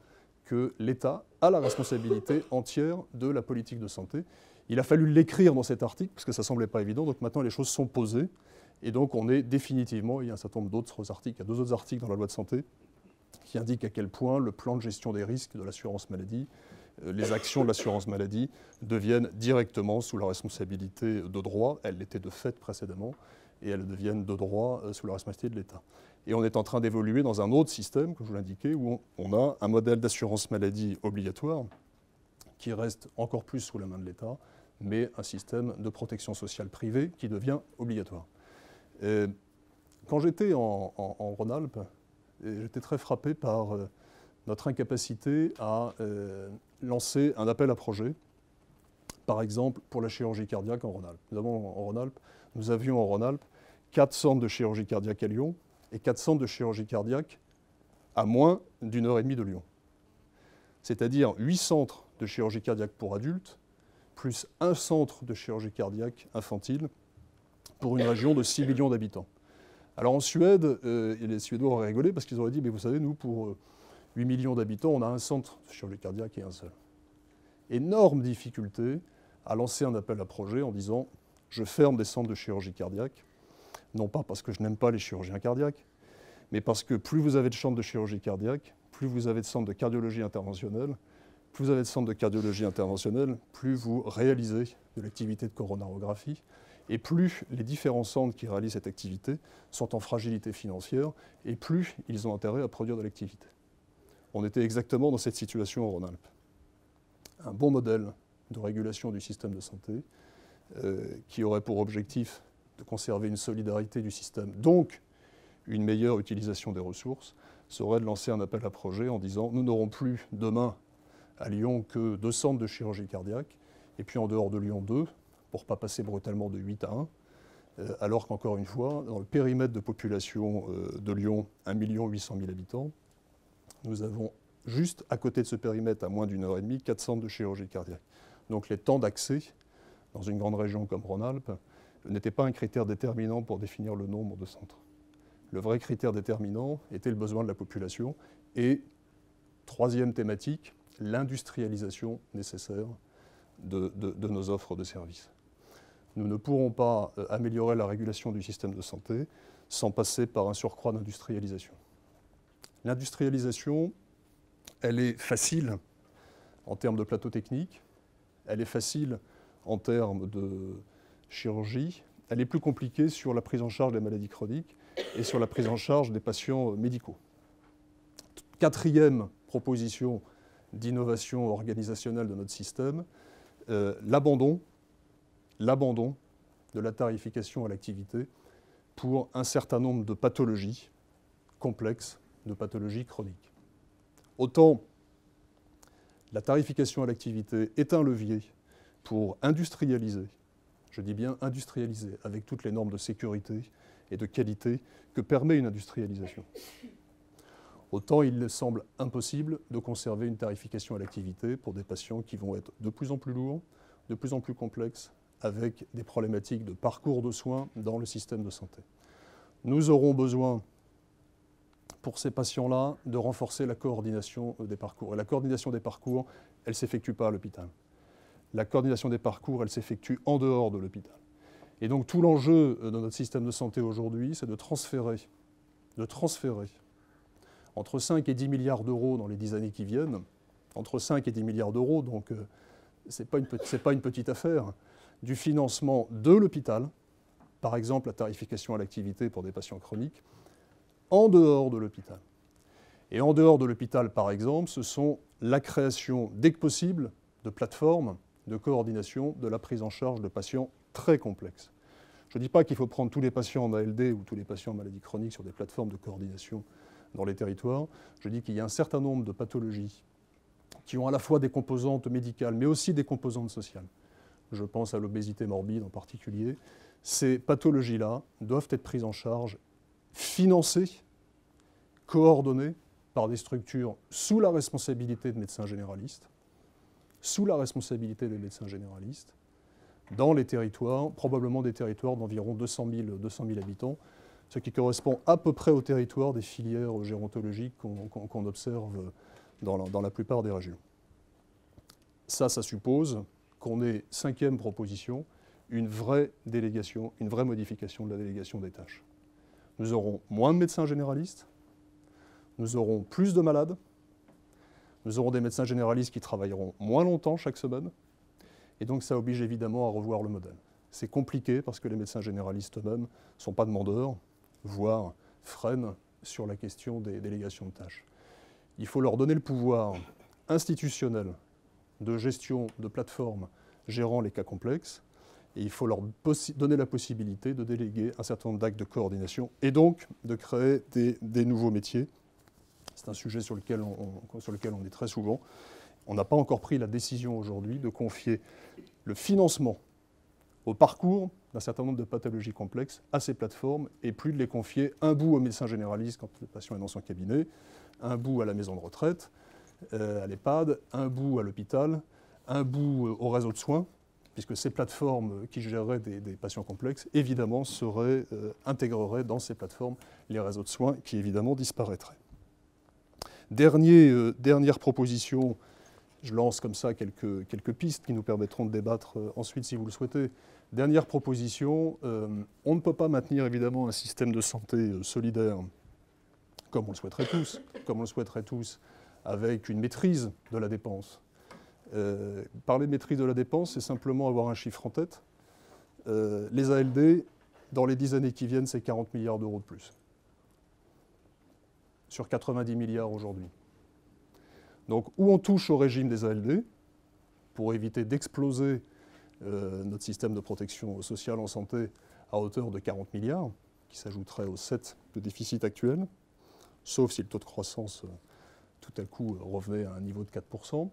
S2: que l'État a la responsabilité entière de la politique de santé. Il a fallu l'écrire dans cet article, parce que ça ne semblait pas évident, donc maintenant les choses sont posées, et donc on est définitivement, il y a un certain nombre d'autres articles, il y a 2 autres articles dans la loi de santé, qui indiquent à quel point le plan de gestion des risques de l'assurance maladie, les actions de l'assurance maladie deviennent directement sous la responsabilité de droit, elles l'étaient de fait précédemment, et elles deviennent de droit sous la responsabilité de l'État. Et on est en train d'évoluer dans un autre système, comme je vous l'indiquais, où on a un modèle d'assurance maladie obligatoire, qui reste encore plus sous la main de l'État, mais un système de protection sociale privée qui devient obligatoire. Quand j'étais en Rhône-Alpes, j'étais très frappé par notre incapacité à lancer un appel à projet, par exemple pour la chirurgie cardiaque en Rhône-Alpes. Nous avions en Rhône-Alpes 4 centres de chirurgie cardiaque à Lyon et 4 centres de chirurgie cardiaque à moins d'1 heure et demie de Lyon. C'est-à-dire 8 centres de chirurgie cardiaque pour adultes, plus un centre de chirurgie cardiaque infantile pour une région de 6 millions d'habitants. Alors en Suède, les Suédois auraient rigolé parce qu'ils auraient dit, mais vous savez, nous, pour 8 millions d'habitants, on a un centre de chirurgie cardiaque et un seul. Énorme difficulté à lancer un appel à projet en disant, je ferme des centres de chirurgie cardiaque, non pas parce que je n'aime pas les chirurgiens cardiaques, mais parce que plus vous avez de centres de chirurgie cardiaque, plus vous avez de centres de cardiologie interventionnelle, plus vous avez de centres de cardiologie interventionnelle, plus vous réalisez de l'activité de coronarographie, et plus les différents centres qui réalisent cette activité sont en fragilité financière, et plus ils ont intérêt à produire de l'activité. On était exactement dans cette situation en Rhône-Alpes. Un bon modèle de régulation du système de santé qui aurait pour objectif de conserver une solidarité du système, donc une meilleure utilisation des ressources, serait de lancer un appel à projet en disant « nous n'aurons plus demain à Lyon que 2 centres de chirurgie cardiaque, et puis en dehors de Lyon 2, pour ne pas passer brutalement de 8 à 1, alors qu'encore une fois, dans le périmètre de population de Lyon, 1 800 000 habitants, nous avons juste à côté de ce périmètre, à moins d'1 heure et demie, 4 centres de chirurgie cardiaque. Donc les temps d'accès, dans une grande région comme Rhône-Alpes, n'était pas un critère déterminant pour définir le nombre de centres. Le vrai critère déterminant était le besoin de la population. Et, troisième thématique, l'industrialisation nécessaire de nos offres de services. Nous ne pourrons pas améliorer la régulation du système de santé sans passer par un surcroît d'industrialisation. L'industrialisation, elle est facile en termes de plateau technique, elle est facile en termes de chirurgie, elle est plus compliquée sur la prise en charge des maladies chroniques et sur la prise en charge des patients médicaux. 4e proposition d'innovation organisationnelle de notre système, l'abandon de la tarification à l'activité pour un certain nombre de pathologies complexes, de pathologies chroniques. Autant la tarification à l'activité est un levier pour industrialiser, je dis bien industrialiser, avec toutes les normes de sécurité et de qualité que permet une industrialisation. Autant il semble impossible de conserver une tarification à l'activité pour des patients qui vont être de plus en plus lourds, de plus en plus complexes, avec des problématiques de parcours de soins dans le système de santé. Nous aurons besoin, pour ces patients-là, de renforcer la coordination des parcours. Et la coordination des parcours, elle ne s'effectue pas à l'hôpital. La coordination des parcours, elle s'effectue en dehors de l'hôpital. Et donc tout l'enjeu de notre système de santé aujourd'hui, c'est de transférer entre 5 et 10 milliards d'euros dans les 10 années qui viennent, entre 5 et 10 milliards d'euros, donc ce n'est pas une petite affaire, du financement de l'hôpital, par exemple la tarification à l'activité pour des patients chroniques, en dehors de l'hôpital. Et en dehors de l'hôpital, par exemple, ce sont la création, dès que possible, de plateformes de coordination de la prise en charge de patients très complexes. Je ne dis pas qu'il faut prendre tous les patients en ALD ou tous les patients en maladie chronique sur des plateformes de coordination dans les territoires. Je dis qu'il y a un certain nombre de pathologies qui ont à la fois des composantes médicales, mais aussi des composantes sociales. Je pense à l'obésité morbide en particulier. Ces pathologies-là doivent être prises en charge, financées, coordonnées par des structures sous la responsabilité de médecins généralistes, dans les territoires, probablement des territoires d'environ 200 000 habitants, ce qui correspond à peu près au territoire des filières gérontologiques qu'on observe dans la plupart des régions. Ça suppose qu'on ait, 5e proposition, une vraie délégation, une vraie modification de la délégation des tâches. Nous aurons moins de médecins généralistes, nous aurons plus de malades, nous aurons des médecins généralistes qui travailleront moins longtemps chaque semaine, et donc ça oblige évidemment à revoir le modèle. C'est compliqué parce que les médecins généralistes eux-mêmes ne sont pas demandeurs, voire freinent sur la question des délégations de tâches. Il faut leur donner le pouvoir institutionnel de gestion de plateformes gérant les cas complexes, et il faut leur donner la possibilité de déléguer un certain nombre d'actes de coordination et donc de créer des nouveaux métiers. C'est un sujet sur lequel on est très souvent. On n'a pas encore pris la décision aujourd'hui de confier le financement au parcours d'un certain nombre de pathologies complexes à ces plateformes et plus de les confier un bout au médecin généraliste quand le patient est dans son cabinet, un bout à la maison de retraite, à l'EHPAD, un bout à l'hôpital, un bout au réseau de soins, puisque ces plateformes qui géreraient des patients complexes, évidemment, intégreraient dans ces plateformes les réseaux de soins qui, évidemment, disparaîtraient. Dernière proposition, je lance comme ça quelques pistes qui nous permettront de débattre ensuite si vous le souhaitez. Dernière proposition, on ne peut pas maintenir évidemment un système de santé solidaire comme on le souhaiterait tous, avec une maîtrise de la dépense. Parler de maîtrise de la dépense, c'est simplement avoir un chiffre en tête. Les ALD, dans les 10 années qui viennent, c'est 40 milliards d'euros de plus. Sur 90 milliards aujourd'hui. Donc, où on touche au régime des ALD, pour éviter d'exploser notre système de protection sociale en santé à hauteur de 40 milliards, qui s'ajouterait aux 7 de déficit actuel, sauf si le taux de croissance, tout à coup, revenait à un niveau de 4%.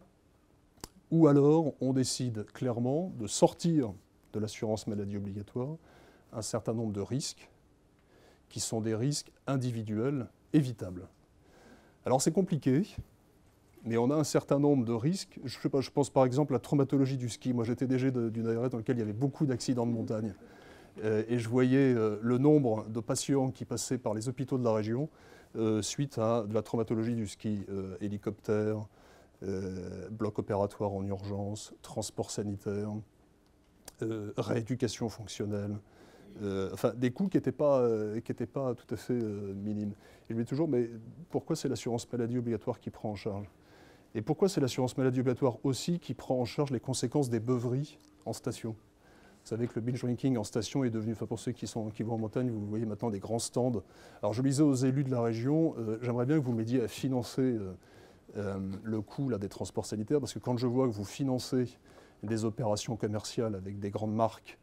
S2: Ou alors, on décide clairement de sortir de l'assurance maladie obligatoire un certain nombre de risques qui sont des risques individuels évitables. Alors, c'est compliqué, mais on a un certain nombre de risques. Je sais pas, je pense par exemple à la traumatologie du ski. Moi, j'étais DG d'une ARS dans laquelle il y avait beaucoup d'accidents de montagne. Et je voyais le nombre de patients qui passaient par les hôpitaux de la région suite à de la traumatologie du ski, hélicoptère, bloc opératoire en urgence, transport sanitaire, rééducation fonctionnelle, enfin des coûts qui n'étaient pas tout à fait minimes. Et je me dis toujours, mais pourquoi c'est l'assurance maladie obligatoire qui prend en charge? Et pourquoi c'est l'assurance maladie obligatoire aussi qui prend en charge les conséquences des beuveries en station? Vous savez que le binge drinking en station est devenu, enfin pour ceux qui vont en montagne, vous voyez maintenant des grands stands. Alors je lisais aux élus de la région, j'aimerais bien que vous m'aidiez à financer le coût là, des transports sanitaires, parce que quand je vois que vous financez des opérations commerciales avec des grandes marques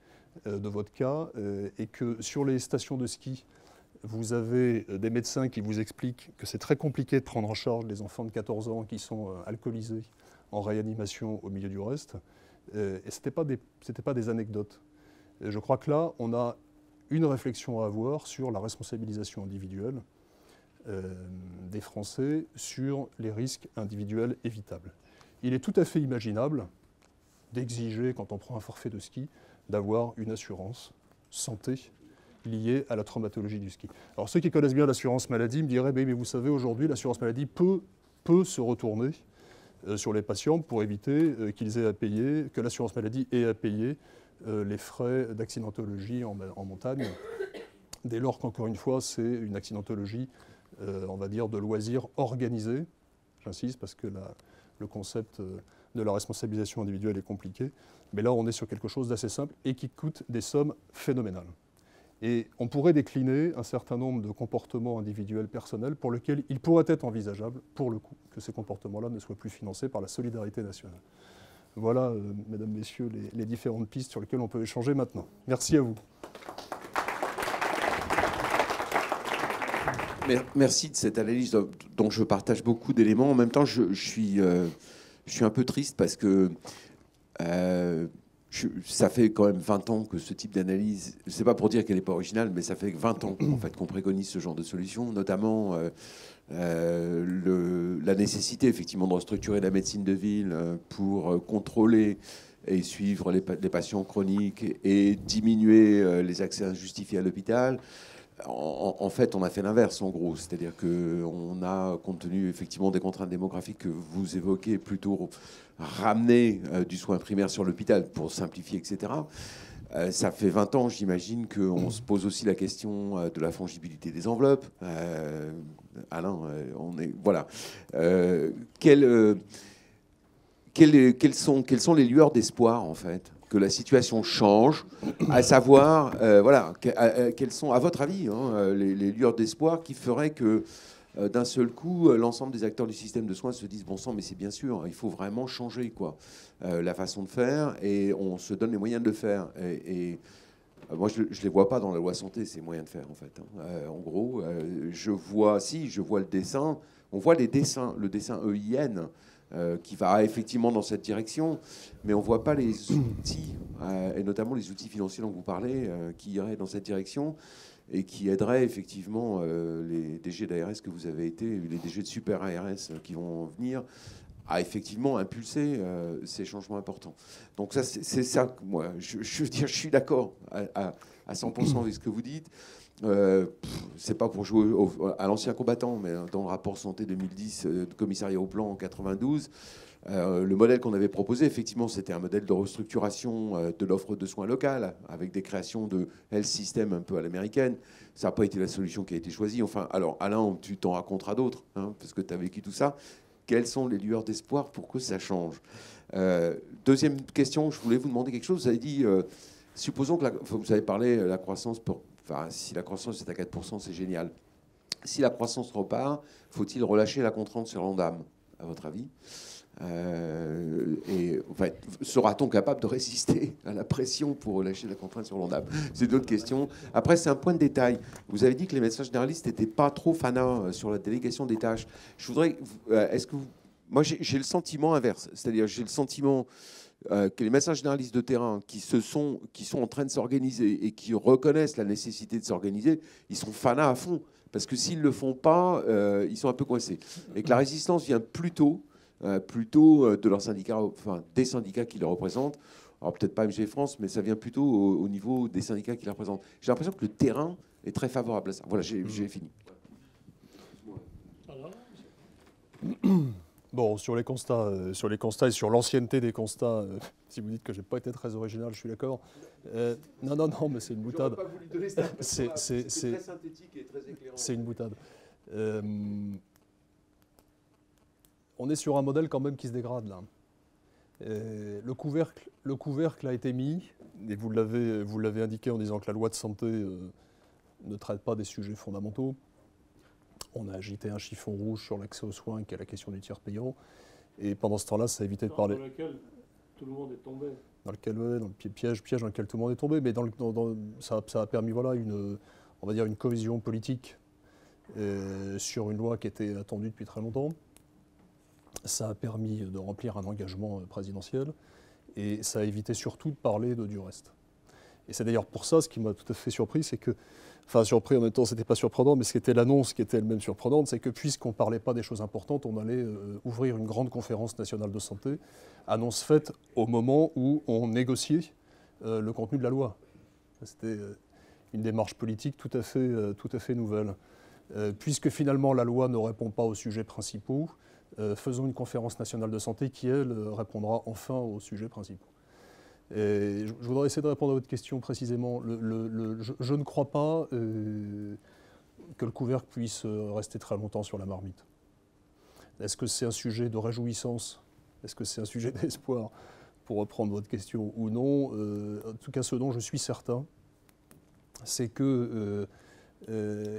S2: de vodka, et que sur les stations de ski, vous avez des médecins qui vous expliquent que c'est très compliqué de prendre en charge les enfants de 14 ans qui sont alcoolisés en réanimation au milieu du reste, et ce n'étaient pas des anecdotes. Et je crois que là, on a une réflexion à avoir sur la responsabilisation individuelle des Français sur les risques individuels évitables. Il est tout à fait imaginable d'exiger, quand on prend un forfait de ski, d'avoir une assurance santé liée à la traumatologie du ski. Alors ceux qui connaissent bien l'assurance maladie me diraient, mais vous savez, aujourd'hui, l'assurance maladie peut se retourner sur les patients pour éviter qu'ils aient à payer, que l'assurance maladie ait à payer les frais d'accidentologie en montagne, dès lors qu'encore une fois, c'est une accidentologie, on va dire, de loisirs organisés. J'insiste parce que le concept de la responsabilisation individuelle est compliqué. Mais là, on est sur quelque chose d'assez simple et qui coûte des sommes phénoménales. Et on pourrait décliner un certain nombre de comportements individuels personnels pour lesquels il pourrait être envisageable, pour le coup, que ces comportements-là ne soient plus financés par la solidarité nationale. Voilà, mesdames, messieurs, les différentes pistes sur lesquelles on peut échanger maintenant. Merci à vous.
S3: Merci de cette analyse dont je partage beaucoup d'éléments. En même temps, je suis un peu triste parce que ça fait quand même 20 ans que ce type d'analyse, c'est pas pour dire qu'elle n'est pas originale, mais ça fait 20 ans en fait, qu'on préconise ce genre de solution, notamment la nécessité effectivement de restructurer la médecine de ville pour contrôler et suivre les patients chroniques et diminuer les accès injustifiés à l'hôpital. En fait, on a fait l'inverse, en gros. C'est-à-dire qu'on a, compte tenu effectivement des contraintes démographiques que vous évoquez, plutôt ramené du soin primaire sur l'hôpital pour simplifier, etc. Ça fait 20 ans, j'imagine, qu'on se pose aussi la question de la fongibilité des enveloppes. Alain, voilà. Quelles sont les lueurs d'espoir, en fait, que la situation change, à savoir, voilà, quelles sont, à votre avis, hein, les lueurs d'espoir qui feraient que, d'un seul coup, l'ensemble des acteurs du système de soins se disent, bon sang, mais c'est bien sûr, il faut vraiment changer, quoi, la façon de faire, et on se donne les moyens de le faire. Moi, je ne les vois pas dans la loi santé, ces moyens de faire, en fait. En gros, je vois le dessin, on voit le dessin EIN, qui va effectivement dans cette direction, mais on ne voit pas les outils, et notamment les outils financiers dont vous parlez, qui iraient dans cette direction et qui aideraient effectivement les DG d'ARS que vous avez été, les DG de super ARS qui vont venir, à effectivement impulser ces changements importants. Donc ça, c'est ça, moi, je veux dire, je suis d'accord à 100% avec ce que vous dites. C'est pas pour jouer à l'ancien combattant, mais dans le rapport santé 2010 de commissariat au plan en 92, le modèle qu'on avait proposé, effectivement, c'était un modèle de restructuration de l'offre de soins locale, avec des créations de health system un peu à l'américaine. Ça n'a pas été la solution qui a été choisie. Enfin, alors, Alain, tu t'en raconteras d'autres, hein, parce que tu as vécu tout ça. Quelles sont les lueurs d'espoir pour que ça change? Deuxième question, je voulais vous demander quelque chose. Vous avez dit, supposons que vous avez parlé de la croissance, enfin, si la croissance est à 4%, c'est génial. Si la croissance repart, faut-il relâcher la contrainte sur l'Ondam, à votre avis? Et en fait, sera-t-on capable de résister à la pression pour relâcher la contrainte sur l'Ondam? C'est d'autres questions. Après, c'est un point de détail. Vous avez dit que les médecins généralistes n'étaient pas trop fanats sur la délégation des tâches. Je voudrais... Moi, j'ai le sentiment inverse. C'est-à-dire, j'ai le sentiment que les médecins généralistes de terrain qui sont en train de s'organiser et qui reconnaissent la nécessité de s'organiser, ils sont fanats à fond. Parce que s'ils ne le font pas, ils sont un peu coincés. Et que la résistance vient plutôt de leurs syndicats, enfin des syndicats qui les représentent. Alors peut-être pas MG France, mais ça vient plutôt au niveau des syndicats qui les représentent. J'ai l'impression que le terrain est très favorable à ça. Voilà, j'ai fini.
S2: Bon, sur les constats et sur l'ancienneté des constats, si vous dites que je n'ai pas été très original, je suis d'accord. Non, mais c'est une boutade. C'est très synthétique et très éclairant. C'est une boutade. On est sur un modèle quand même qui se dégrade là. Le couvercle a été mis, et vous l'avez indiqué en disant que la loi de santé ne traite pas des sujets fondamentaux. On a agité un chiffon rouge sur l'accès aux soins, qui est la question du tiers payant. Et pendant ce temps-là, ça a évité de parler.
S1: Dans lequel tout le monde est tombé.
S2: Dans le piège dans lequel tout le monde est tombé. Mais ça a permis, voilà, on va dire une cohésion politique sur une loi qui était attendue depuis très longtemps. Ça a permis de remplir un engagement présidentiel. Et ça a évité surtout de parler du reste. Et c'est d'ailleurs pour ça, ce qui m'a tout à fait surpris, c'est que, enfin surpris en même temps, c'était pas surprenant, mais ce qui était l'annonce qui était elle-même surprenante, c'est que puisqu'on ne parlait pas des choses importantes, on allait ouvrir une grande conférence nationale de santé, annonce faite au moment où on négociait le contenu de la loi. C'était une démarche politique tout à fait nouvelle. Puisque finalement la loi ne répond pas aux sujets principaux, faisons une conférence nationale de santé qui, elle, répondra enfin aux sujets principaux. Et je voudrais essayer de répondre à votre question précisément. Je ne crois pas que le couvercle puisse rester très longtemps sur la marmite. Est-ce que c'est un sujet de réjouissance? Est-ce que c'est un sujet d'espoir, pour reprendre votre question, ou non? En tout cas, ce dont je suis certain, c'est que,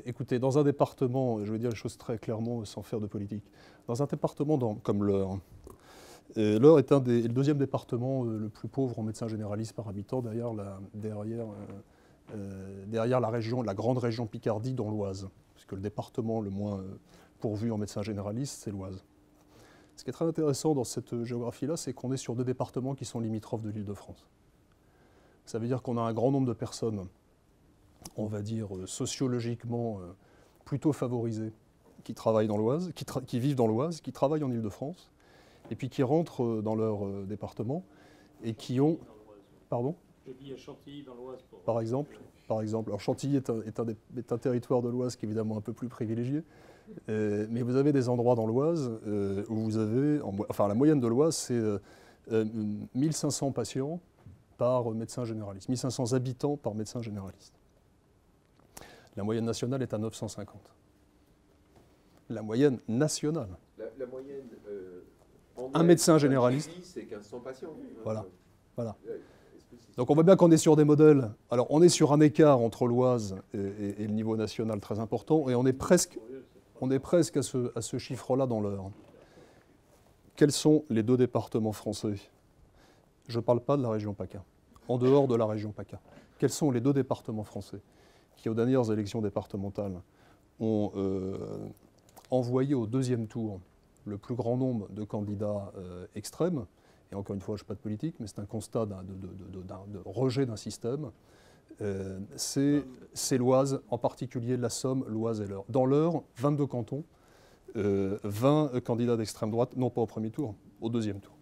S2: écoutez, dans un département, je vais dire les choses très clairement sans faire de politique, dans un département comme l'Eure, l'Eure est le deuxième département le plus pauvre en médecins généralistes par habitant, derrière la grande région Picardie, dont l'Oise, puisque le département le moins pourvu en médecins généralistes, c'est l'Oise. Ce qui est très intéressant dans cette géographie-là, c'est qu'on est sur deux départements qui sont limitrophes de l'Île-de-France. Ça veut dire qu'on a un grand nombre de personnes, on va dire sociologiquement plutôt favorisées, qui travaillent dans l'Oise, qui vivent dans l'Oise, qui travaillent en Île-de-France, et puis qui rentrent dans leur département et qui ont... Pardon ?
S1: Je dis à Chantilly dans l'Oise.
S2: Par exemple. Alors Chantilly est un territoire de l'Oise qui est évidemment un peu plus privilégié. Mais vous avez des endroits dans l'Oise où vous avez, enfin la moyenne de l'Oise, c'est 1500 patients par médecin généraliste, 1500 habitants par médecin généraliste. La moyenne nationale est à 950. La moyenne nationale.
S3: La moyenne
S2: un médecin généraliste.
S3: C'est 1500 patients.
S2: Voilà. Donc on voit bien qu'on est sur des modèles. Alors on est sur un écart entre l'Oise et le niveau national très important, et on est presque à ce chiffre-là dans l'heure. Quels sont les 2 départements français? Je ne parle pas de la région PACA. En dehors de la région PACA, quels sont les 2 départements français qui, aux dernières élections départementales, ont envoyé au 2e tour le plus grand nombre de candidats extrêmes? Et encore une fois, je ne suis pas de politique, mais c'est un constat de rejet d'un système. C'est l'Oise, en particulier la Somme, l'Oise et l'Eure. Dans l'Eure, 22 cantons, 20 candidats d'extrême droite, non pas au 1er tour, au 2e tour.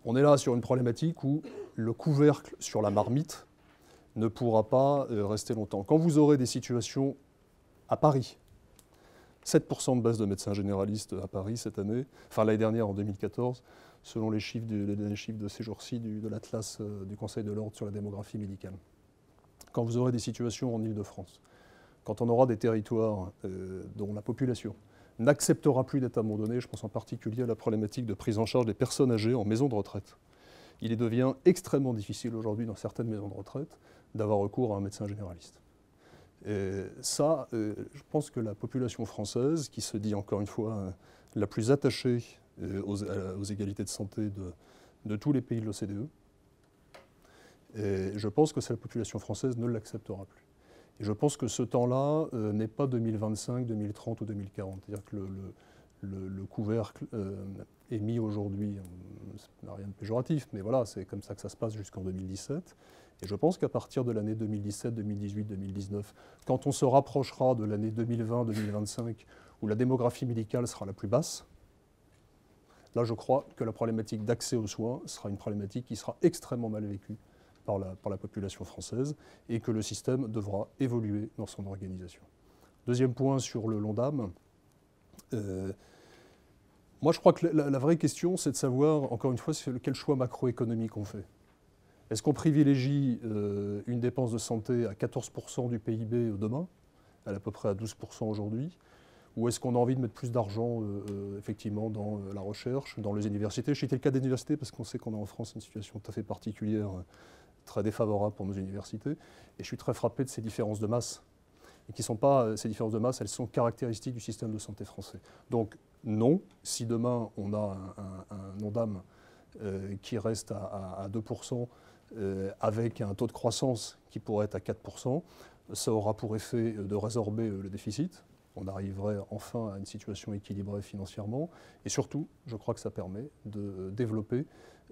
S2: On est là sur une problématique où le couvercle sur la marmite ne pourra pas rester longtemps. Quand vous aurez des situations à Paris, 7% de baisse de médecins généralistes à Paris cette année, enfin l'année dernière en 2014, selon les chiffres de ces jours-ci de l'Atlas du Conseil de l'Ordre sur la démographie médicale. Quand vous aurez des situations en Île-de-France, quand on aura des territoires dont la population n'acceptera plus d'être abandonnée, je pense en particulier à la problématique de prise en charge des personnes âgées en maison de retraite. Il devient extrêmement difficile aujourd'hui dans certaines maisons de retraite d'avoir recours à un médecin généraliste. Et ça, je pense que la population française, qui se dit encore une fois la plus attachée aux égalités de santé de tous les pays de l'OCDE, et je pense que la population française ne l'acceptera plus. Et je pense que ce temps-là n'est pas 2025, 2030 ou 2040. C'est-à-dire que le couvercle est mis aujourd'hui, ça n'a rien de péjoratif, mais voilà, c'est comme ça que ça se passe jusqu'en 2017. Et je pense qu'à partir de l'année 2017, 2018, 2019, quand on se rapprochera de l'année 2020, 2025, où la démographie médicale sera la plus basse, là je crois que la problématique d'accès aux soins sera une problématique qui sera extrêmement mal vécue par la population française et que le système devra évoluer dans son organisation. Deuxième point sur le l'Ondam. Moi je crois que la vraie question c'est de savoir, encore une fois, quel choix macroéconomique on fait. Est-ce qu'on privilégie une dépense de santé à 14% du PIB demain, elle est à peu près à 12% aujourd'hui, ou est-ce qu'on a envie de mettre plus d'argent effectivement dans la recherche, dans les universités? Je citais le cas des universités parce qu'on sait qu'on a en France une situation tout à fait particulière, très défavorable pour nos universités, et je suis très frappé de ces différences de masse. Et qui sont pas, ces différences de masse, elles sont caractéristiques du système de santé français. Donc non, si demain on a un Ondam qui reste à 2%, avec un taux de croissance qui pourrait être à 4%, ça aura pour effet de résorber le déficit. On arriverait enfin à une situation équilibrée financièrement. Et surtout, je crois que ça permet de développer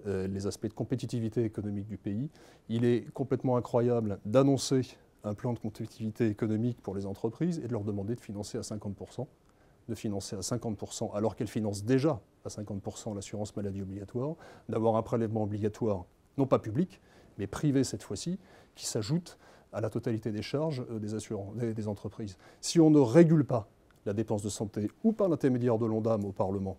S2: les aspects de compétitivité économique du pays. Il est complètement incroyable d'annoncer un plan de compétitivité économique pour les entreprises et de leur demander de financer à 50%. De financer à 50% alors qu'elles financent déjà à 50% l'assurance maladie obligatoire, d'avoir un prélèvement obligatoire, non pas public, mais privé cette fois-ci, qui s'ajoute à la totalité des charges des entreprises. Si on ne régule pas la dépense de santé, ou par l'intermédiaire de l'Ondam au Parlement,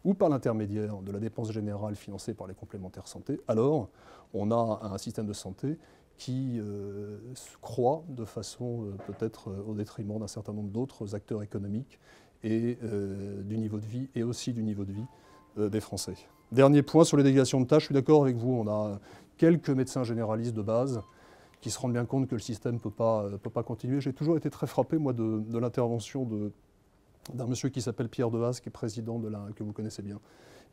S2: ou par l'intermédiaire de la dépense générale financée par les complémentaires santé, alors on a un système de santé qui croît de façon peut-être au détriment d'un certain nombre d'autres acteurs économiques et du niveau de vie, et aussi du niveau de vie des Français. Dernier point sur les délégations de tâches, je suis d'accord avec vous, on a quelques médecins généralistes de base qui se rendent bien compte que le système ne peut pas continuer. J'ai toujours été très frappé, moi, de l'intervention d'un monsieur qui s'appelle Pierre Dehaze, qui est président que vous connaissez bien.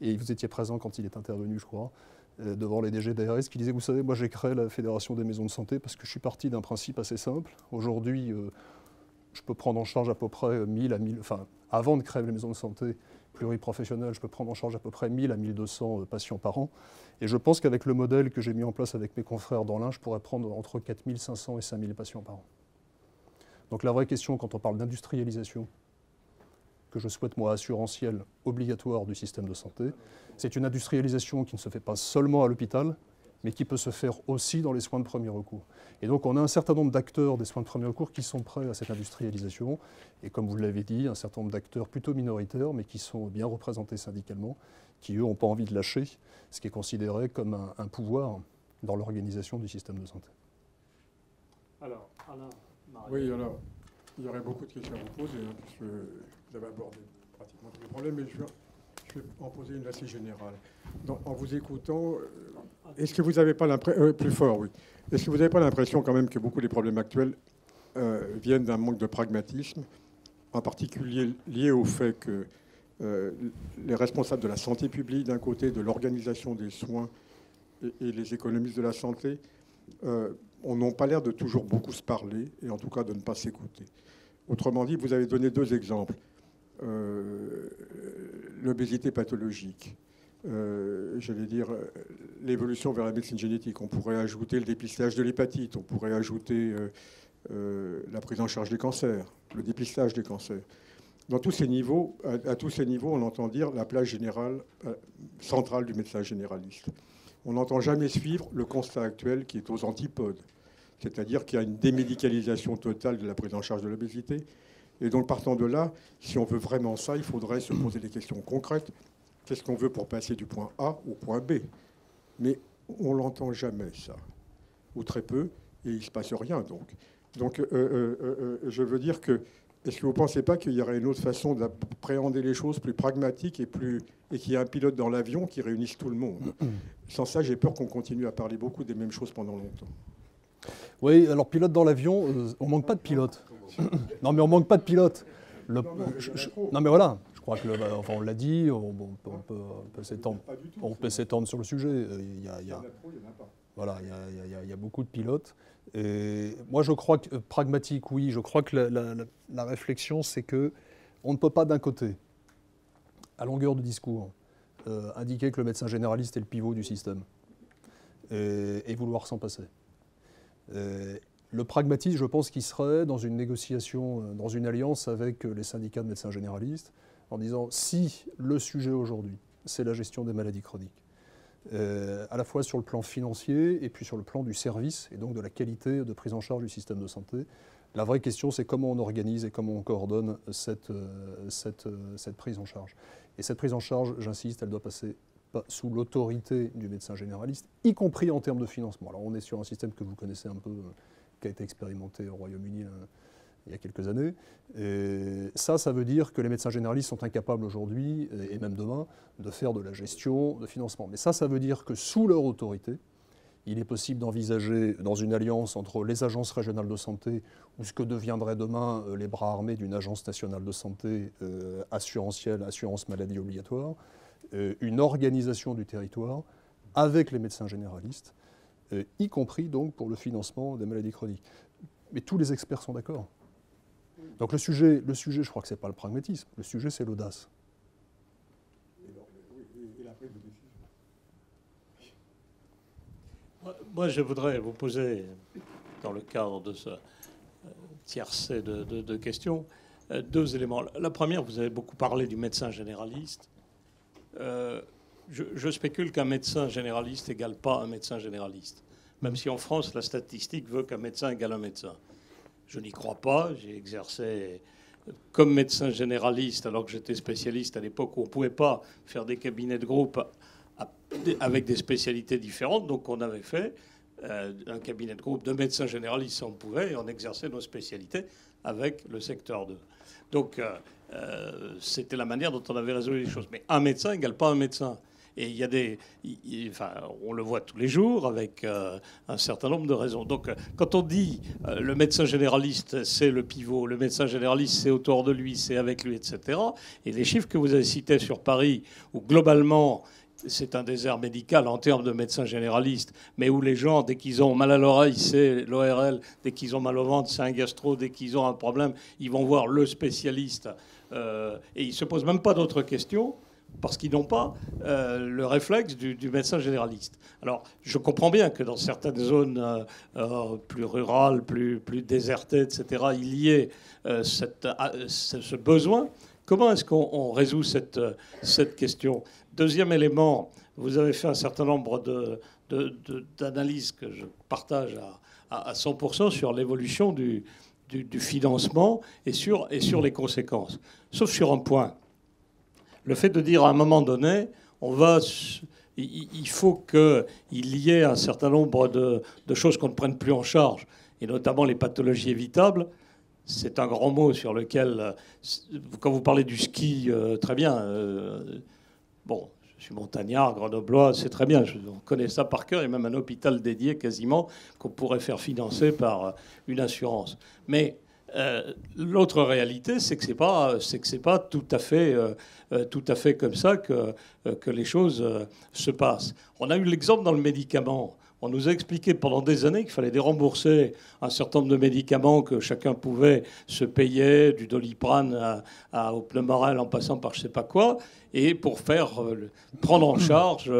S2: Et vous étiez présent quand il est intervenu, je crois, devant les DG d'ARS, qui disait, vous savez, moi j'ai créé la Fédération des maisons de santé parce que je suis parti d'un principe assez simple. Aujourd'hui, je peux prendre en charge à peu près 1000 à 1000, enfin, avant de créer les maisons de santé pluriprofessionnelles, je peux prendre en charge à peu près 1000 à 1200 patients par an. Et je pense qu'avec le modèle que j'ai mis en place avec mes confrères dans l'Ain, je pourrais prendre entre 4500 et 5000 patients par an. Donc la vraie question, quand on parle d'industrialisation, que je souhaite, moi, assurantielle, obligatoire du système de santé, c'est une industrialisation qui ne se fait pas seulement à l'hôpital, mais qui peut se faire aussi dans les soins de premier recours. Et donc on a un certain nombre d'acteurs des soins de premier recours qui sont prêts à cette industrialisation, et comme vous l'avez dit, un certain nombre d'acteurs plutôt minoritaires, mais qui sont bien représentés syndicalement, qui eux n'ont pas envie de lâcher ce qui est considéré comme un pouvoir dans l'organisation du système de santé.
S1: Alors, Alain, Marie.
S4: Oui, alors, il y aurait beaucoup de questions à vous poser, hein, puisque vous avez abordé pratiquement tous les problèmes, mais je vais en poser une assez générale. En vous écoutant, est-ce que vous n'avez pas l'impression... plus fort, oui. Est-ce que vous n'avez pas l'impression quand même que beaucoup des problèmes actuels viennent d'un manque de pragmatisme, en particulier lié au fait que les responsables de la santé publique, d'un côté, de l'organisation des soins et les économistes de la santé, n'ont pas l'air de toujours beaucoup se parler, et en tout cas de ne pas s'écouter. Autrement dit, vous avez donné deux exemples. L'obésité pathologique, j'allais dire l'évolution vers la médecine génétique. On pourrait ajouter le dépistage de l'hépatite, on pourrait ajouter la prise en charge des cancers, le dépistage des cancers. Dans tous ces niveaux, à tous ces niveaux, on entend dire la place générale, centrale du médecin généraliste. On n'entend jamais suivre le constat actuel qui est aux antipodes, c'est-à-dire qu'il y a une démédicalisation totale de la prise en charge de l'obésité. Et donc, partant de là, si on veut vraiment ça, il faudrait se poser des questions concrètes. Qu'est-ce qu'on veut pour passer du point A au point B? Mais on l'entend jamais, ça, ou très peu, et il ne se passe rien, donc. Donc, je veux dire que, est-ce que vous ne pensez pas qu'il y aurait une autre façon d'appréhender les choses plus pragmatique et qu'il y ait un pilote dans l'avion qui réunisse tout le monde? Sans ça, j'ai peur qu'on continue à parler beaucoup des mêmes choses pendant longtemps.
S2: Oui, alors pilote dans l'avion, on ne manque pas de pilote. Non, mais on ne manque pas de pilote. Non, mais voilà, je crois que, enfin, on l'a dit, on peut s'étendre sur le sujet. Il y a beaucoup de pilotes. Et moi, je crois que, pragmatique, oui, je crois que la réflexion, c'est qu'on ne peut pas d'un côté, à longueur de discours, indiquer que le médecin généraliste est le pivot du système et vouloir s'en passer. Le pragmatisme, je pense qu'il serait dans une négociation, dans une alliance avec les syndicats de médecins généralistes, en disant si le sujet aujourd'hui, c'est la gestion des maladies chroniques, à la fois sur le plan financier et puis sur le plan du service et donc de la qualité de prise en charge du système de santé, la vraie question c'est comment on organise et comment on coordonne cette prise en charge. Et cette prise en charge, j'insiste, elle doit passer sous l'autorité du médecin généraliste, y compris en termes de financement. Alors on est sur un système que vous connaissez un peu, qui a été expérimenté au Royaume-Uni il y a quelques années. Et ça veut dire que les médecins généralistes sont incapables aujourd'hui, et même demain, de faire de la gestion, de financement. Mais ça veut dire que sous leur autorité, il est possible d'envisager dans une alliance entre les agences régionales de santé ou ce que deviendraient demain les bras armés d'une agence nationale de santé assurantielle, assurance maladie obligatoire, une organisation du territoire avec les médecins généralistes, y compris donc pour le financement des maladies chroniques. Mais tous les experts sont d'accord. Donc le sujet, je crois que ce n'est pas le pragmatisme, le sujet c'est l'audace.
S1: Moi, je voudrais vous poser, dans le cadre de ce tiercé de questions, deux éléments. La première, vous avez beaucoup parlé du médecin généraliste. Je spécule qu'un médecin généraliste n'égale pas un médecin généraliste, même si en France, la statistique veut qu'un médecin égale un médecin. Je n'y crois pas. J'ai exercé comme médecin généraliste, alors que j'étais spécialiste à l'époque où on ne pouvait pas faire des cabinets de groupe avec des spécialités différentes. Donc on avait fait un cabinet de groupe de médecins généralistes, on pouvait, et on exerçait nos spécialités avec le secteur 2. Donc c'était la manière dont on avait résolu les choses. Mais un médecin n'égale pas un médecin. Et il y a on le voit tous les jours avec un certain nombre de raisons. Donc, quand on dit le médecin généraliste, c'est le pivot, le médecin généraliste, c'est autour de lui, c'est avec lui, etc. Et les chiffres que vous avez cités sur Paris, où globalement, c'est un désert médical en termes de médecins généralistes, mais où les gens, dès qu'ils ont mal à l'oreille, c'est l'ORL, dès qu'ils ont mal au ventre, c'est un gastro, dès qu'ils ont un problème, ils vont voir le spécialiste. Et ils ne se posent même pas d'autres questions, parce qu'ils n'ont pas le réflexe du médecin généraliste. Alors, je comprends bien que dans certaines zones plus rurales, plus désertées, etc., il y ait ce besoin. Comment est-ce qu'on résout cette question ? Deuxième élément, vous avez fait un certain nombre d'analyses que je partage à 100% sur l'évolution du financement et sur les conséquences. Sauf sur un point. Le fait de dire à un moment donné, il faut qu'il y ait un certain nombre de choses qu'on ne prenne plus en charge, et notamment les pathologies évitables. C'est un grand mot sur lequel, quand vous parlez du ski, très bien. Bon, je suis montagnard, grenoblois, c'est très bien. On connaît ça par cœur. Il y a même un hôpital dédié quasiment qu'on pourrait faire financer par une assurance. Mais l'autre réalité, c'est que c'est pas tout à fait comme ça que les choses se passent. On a eu l'exemple dans le médicament. On nous a expliqué pendant des années qu'il fallait dérembourser un certain nombre de médicaments que chacun pouvait se payer, du Doliprane au Pneumorel en passant par je ne sais pas quoi, et pour prendre en charge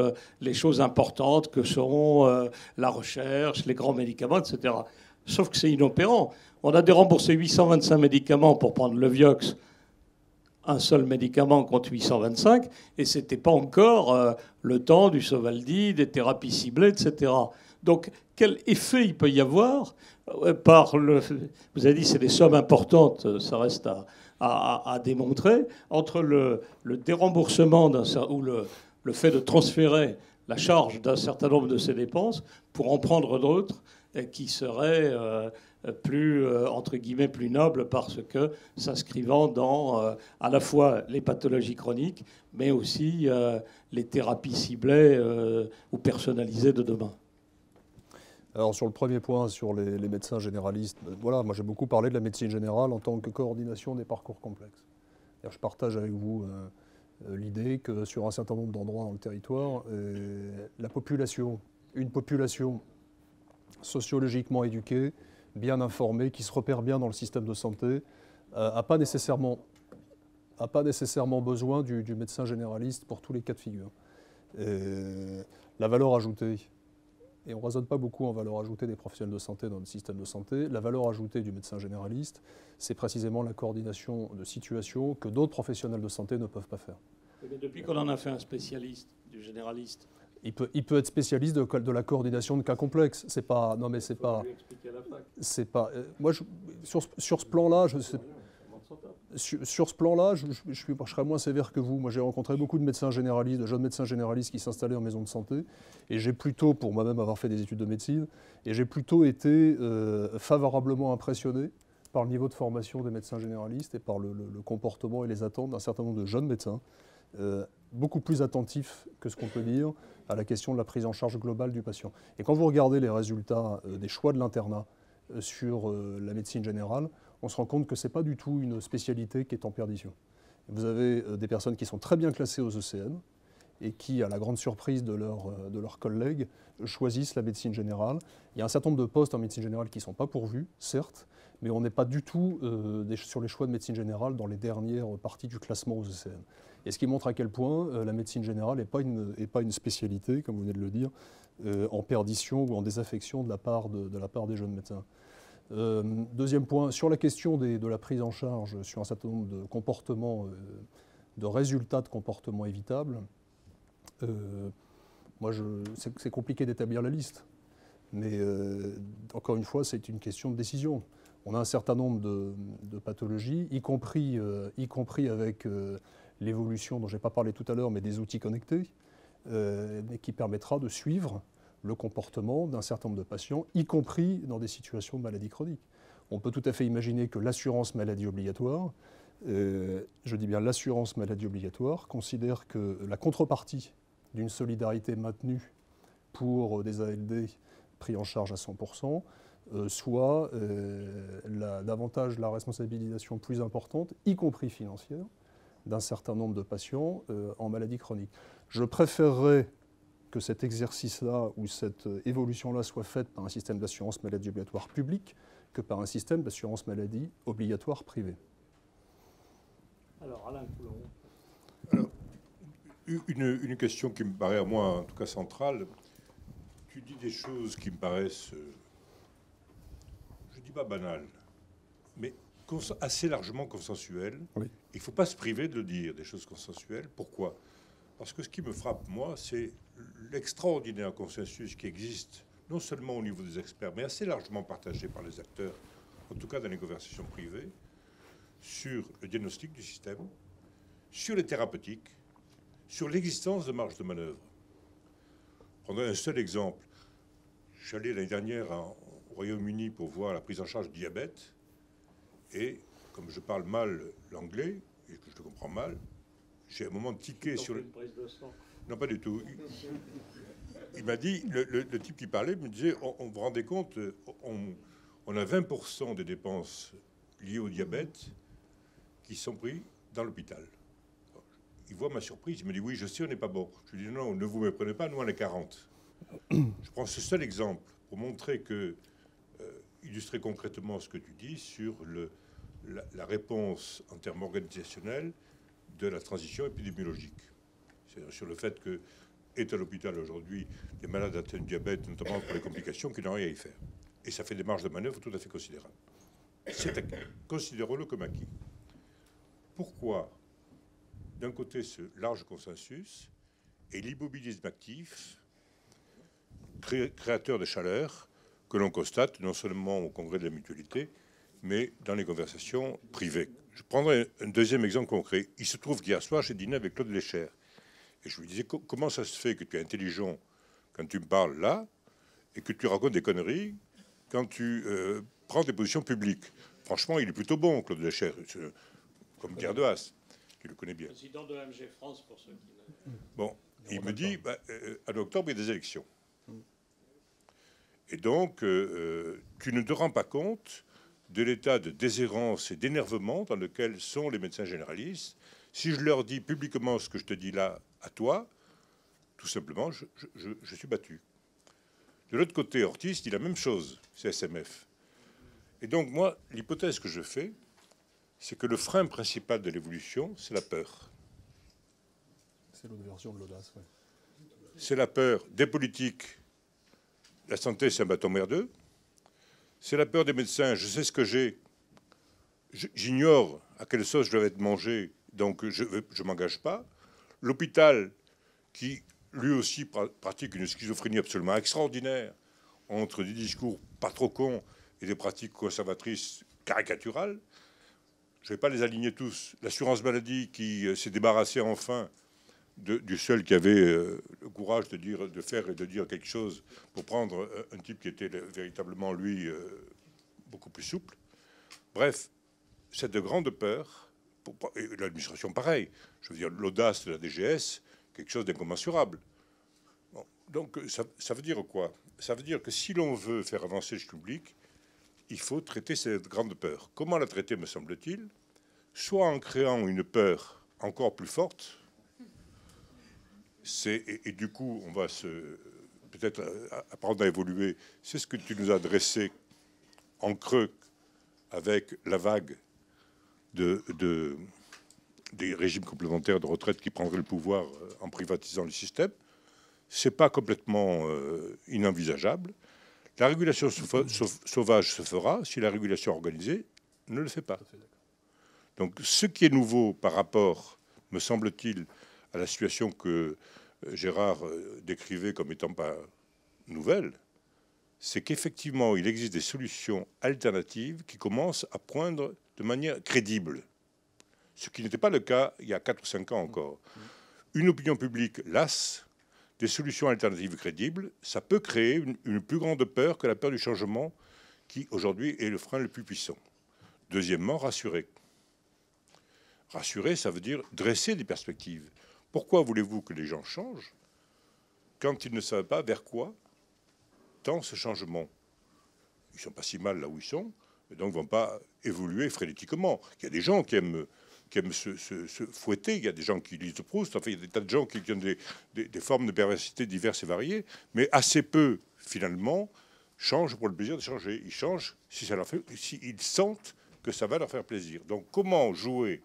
S1: les choses importantes que seront la recherche, les grands médicaments, etc. Sauf que c'est inopérant. On a déremboursé 825 médicaments pour prendre le Vioxx, un seul médicament contre 825, et ce n'était pas encore le temps du Sovaldi, des thérapies ciblées, etc. Donc, quel effet il peut y avoir vous avez dit c'est des sommes importantes, ça reste à démontrer, entre le déremboursement ou le fait de transférer la charge d'un certain nombre de ces dépenses pour en prendre d'autres qui seraient plus, entre guillemets, plus noble parce que s'inscrivant dans à la fois les pathologies chroniques, mais aussi les thérapies ciblées ou personnalisées de demain.
S2: Alors sur le premier point, sur les médecins généralistes, voilà, moi j'ai beaucoup parlé de la médecine générale en tant que coordination des parcours complexes. Je partage avec vous l'idée que sur un certain nombre d'endroits dans le territoire, une population sociologiquement éduquée, bien informée, qui se repère bien dans le système de santé, n'a pas nécessairement besoin du médecin généraliste pour tous les cas de figure. La valeur ajoutée, et on ne raisonne pas beaucoup en valeur ajoutée des professionnels de santé dans le système de santé, la valeur ajoutée du médecin généraliste, c'est précisément la coordination de situations que d'autres professionnels de santé ne peuvent pas faire.
S1: Mais depuis qu'on en a fait un spécialiste, du généraliste,
S2: il peut être spécialiste de la coordination de cas complexes. C'est pas. Non, mais c'est pas. C'est pas. Moi, sur ce plan-là, sur ce plan-là, je serais moins sévère que vous. Moi, j'ai rencontré beaucoup de médecins généralistes, de jeunes médecins généralistes qui s'installaient en maison de santé, et j'ai plutôt, pour moi-même avoir fait des études de médecine, et j'ai plutôt été favorablement impressionné par le niveau de formation des médecins généralistes et par le comportement et les attentes d'un certain nombre de jeunes médecins. Beaucoup plus attentif que ce qu'on peut dire à la question de la prise en charge globale du patient. Et quand vous regardez les résultats des choix de l'internat sur la médecine générale, on se rend compte que ce n'est pas du tout une spécialité qui est en perdition. Vous avez des personnes qui sont très bien classées aux ECN et qui, à la grande surprise de leurs collègues, choisissent la médecine générale. Il y a un certain nombre de postes en médecine générale qui ne sont pas pourvus, certes, mais on n'est pas du tout sur les choix de médecine générale dans les dernières parties du classement aux ECN. Et ce qui montre à quel point la médecine générale n'est pas une spécialité, comme vous venez de le dire, en perdition ou en désaffection de la part des jeunes médecins. Deuxième point, sur la question de la prise en charge sur un certain nombre de comportements, de résultats de comportements évitables, c'est compliqué d'établir la liste. Mais encore une fois, c'est une question de décision. On a un certain nombre de pathologies, y compris avec l'évolution dont je n'ai pas parlé tout à l'heure, mais des outils connectés, qui permettra de suivre le comportement d'un certain nombre de patients, y compris dans des situations de maladie chronique. On peut tout à fait imaginer que l'assurance maladie obligatoire, je dis bien l'assurance maladie obligatoire, considère que la contrepartie d'une solidarité maintenue pour des ALD pris en charge à 100%, soit davantage la responsabilisation plus importante, y compris financière, d'un certain nombre de patients en maladie chronique. Je préférerais que cet exercice-là ou cette évolution-là soit faite par un système d'assurance maladie obligatoire public que par un système d'assurance maladie obligatoire privé.
S1: Alors, Alain Coulon.
S5: Alors, une question qui me paraît, à moi, en tout cas centrale. Tu dis des choses qui me paraissent, je ne dis pas banales, mais assez largement consensuelles.
S2: Oui.
S5: Il ne faut pas se priver de le dire, des choses consensuelles. Pourquoi ? Parce que ce qui me frappe, moi, c'est l'extraordinaire consensus qui existe, non seulement au niveau des experts, mais assez largement partagé par les acteurs, en tout cas dans les conversations privées, sur le diagnostic du système, sur les thérapeutiques, sur l'existence de marge de manœuvre. Prendrai un seul exemple. Je suis allé l'année dernière au Royaume-Uni pour voir la prise en charge du diabète, et comme je parle mal l'anglais, et que je le comprends mal, j'ai un moment tiqué sur le...
S1: Une prise de sang.
S5: Non, pas du tout. Il m'a dit, le type qui parlait me disait, on vous rendez compte, on a 20% des dépenses liées au diabète qui sont pris dans l'hôpital. Il voit ma surprise, il me dit, oui, je sais, on n'est pas bon. Je lui dis, non, ne vous méprenez pas, nous on est 40. Je prends ce seul exemple pour montrer que, illustrer concrètement ce que tu dis sur la réponse en termes organisationnels de la transition épidémiologique. C'est-à-dire sur le fait que est à l'hôpital aujourd'hui des malades atteints de diabète, notamment pour les complications, qui n'ont rien à y faire. Et ça fait des marges de manœuvre tout à fait considérables. Considérons-le comme acquis. Pourquoi, d'un côté, ce large consensus et l'immobilisme actif, créateur de chaleur, que l'on constate non seulement au congrès de la mutualité, mais dans les conversations privées. Je prendrai un deuxième exemple concret. Il se trouve qu'hier soir, j'ai dîné avec Claude Lécher. Et je lui disais, comment ça se fait que tu es intelligent quand tu me parles là, et que tu racontes des conneries quand tu prends des positions publiques. Franchement, il est plutôt bon, Claude Lécher, comme Pierre de Haas, qui le connaît bien.
S1: Président de MG France, pour ceux qui ne...
S5: Bon, il me dit, en octobre, il y a des élections. Et donc, tu ne te rends pas compte de l'état de déshérence et d'énervement dans lequel sont les médecins généralistes. Si je leur dis publiquement ce que je te dis là à toi, tout simplement, je suis battu. De l'autre côté, Ortiz dit la même chose, c'est SMF. Et donc, moi, l'hypothèse que je fais, c'est que le frein principal de l'évolution, c'est la peur.
S2: C'est l'autre version de l'audace, oui.
S5: C'est la peur des politiques. La santé, c'est un bâton merdeux. C'est la peur des médecins. Je sais ce que j'ai. J'ignore à quelle sauce je dois être mangé, donc je ne m'engage pas. L'hôpital, qui lui aussi pratique une schizophrénie absolument extraordinaire entre des discours pas trop cons et des pratiques conservatrices caricaturales. Je ne vais pas les aligner tous. L'assurance maladie qui s'est débarrassée enfin du seul qui avait le courage de faire et de dire quelque chose pour prendre un type qui était véritablement, lui, beaucoup plus souple. Bref, c'est de grande peur. Et l'administration, pareil. Je veux dire, l'audace de la DGS, quelque chose d'incommensurable. Bon, donc, ça veut dire quoi? Ça veut dire que si l'on veut faire avancer le public, il faut traiter cette grande peur. Comment la traiter, me semble-t-il? Soit en créant une peur encore plus forte, et du coup, on va peut-être apprendre à évoluer. C'est ce que tu nous as dressé en creux avec la vague des régimes complémentaires de retraite qui prendraient le pouvoir en privatisant le système. C'est pas complètement inenvisageable. La régulation sauvage se fera si la régulation organisée ne le fait pas. Donc, ce qui est nouveau par rapport, me semble-t-il, à la situation que Gérard décrivait comme étant pas nouvelle, c'est qu'effectivement, il existe des solutions alternatives qui commencent à poindre de manière crédible, ce qui n'était pas le cas il y a 4 ou 5 ans encore. Une opinion publique lasse, des solutions alternatives crédibles, ça peut créer une plus grande peur que la peur du changement, qui aujourd'hui est le frein le plus puissant. Deuxièmement, rassurer. Rassurer, ça veut dire dresser des perspectives. Pourquoi voulez-vous que les gens changent quand ils ne savent pas vers quoi tend ce changement? Ils ne sont pas si mal là où ils sont, et donc ne vont pas évoluer frénétiquement. Il y a des gens qui aiment se fouetter, il y a des gens qui lisent Proust, enfin, il y a des tas de gens qui ont des formes de perversité diverses et variées, mais assez peu, finalement, changent pour le plaisir de changer. Ils changent s'ils sentent que ça va leur faire plaisir. Donc comment jouer,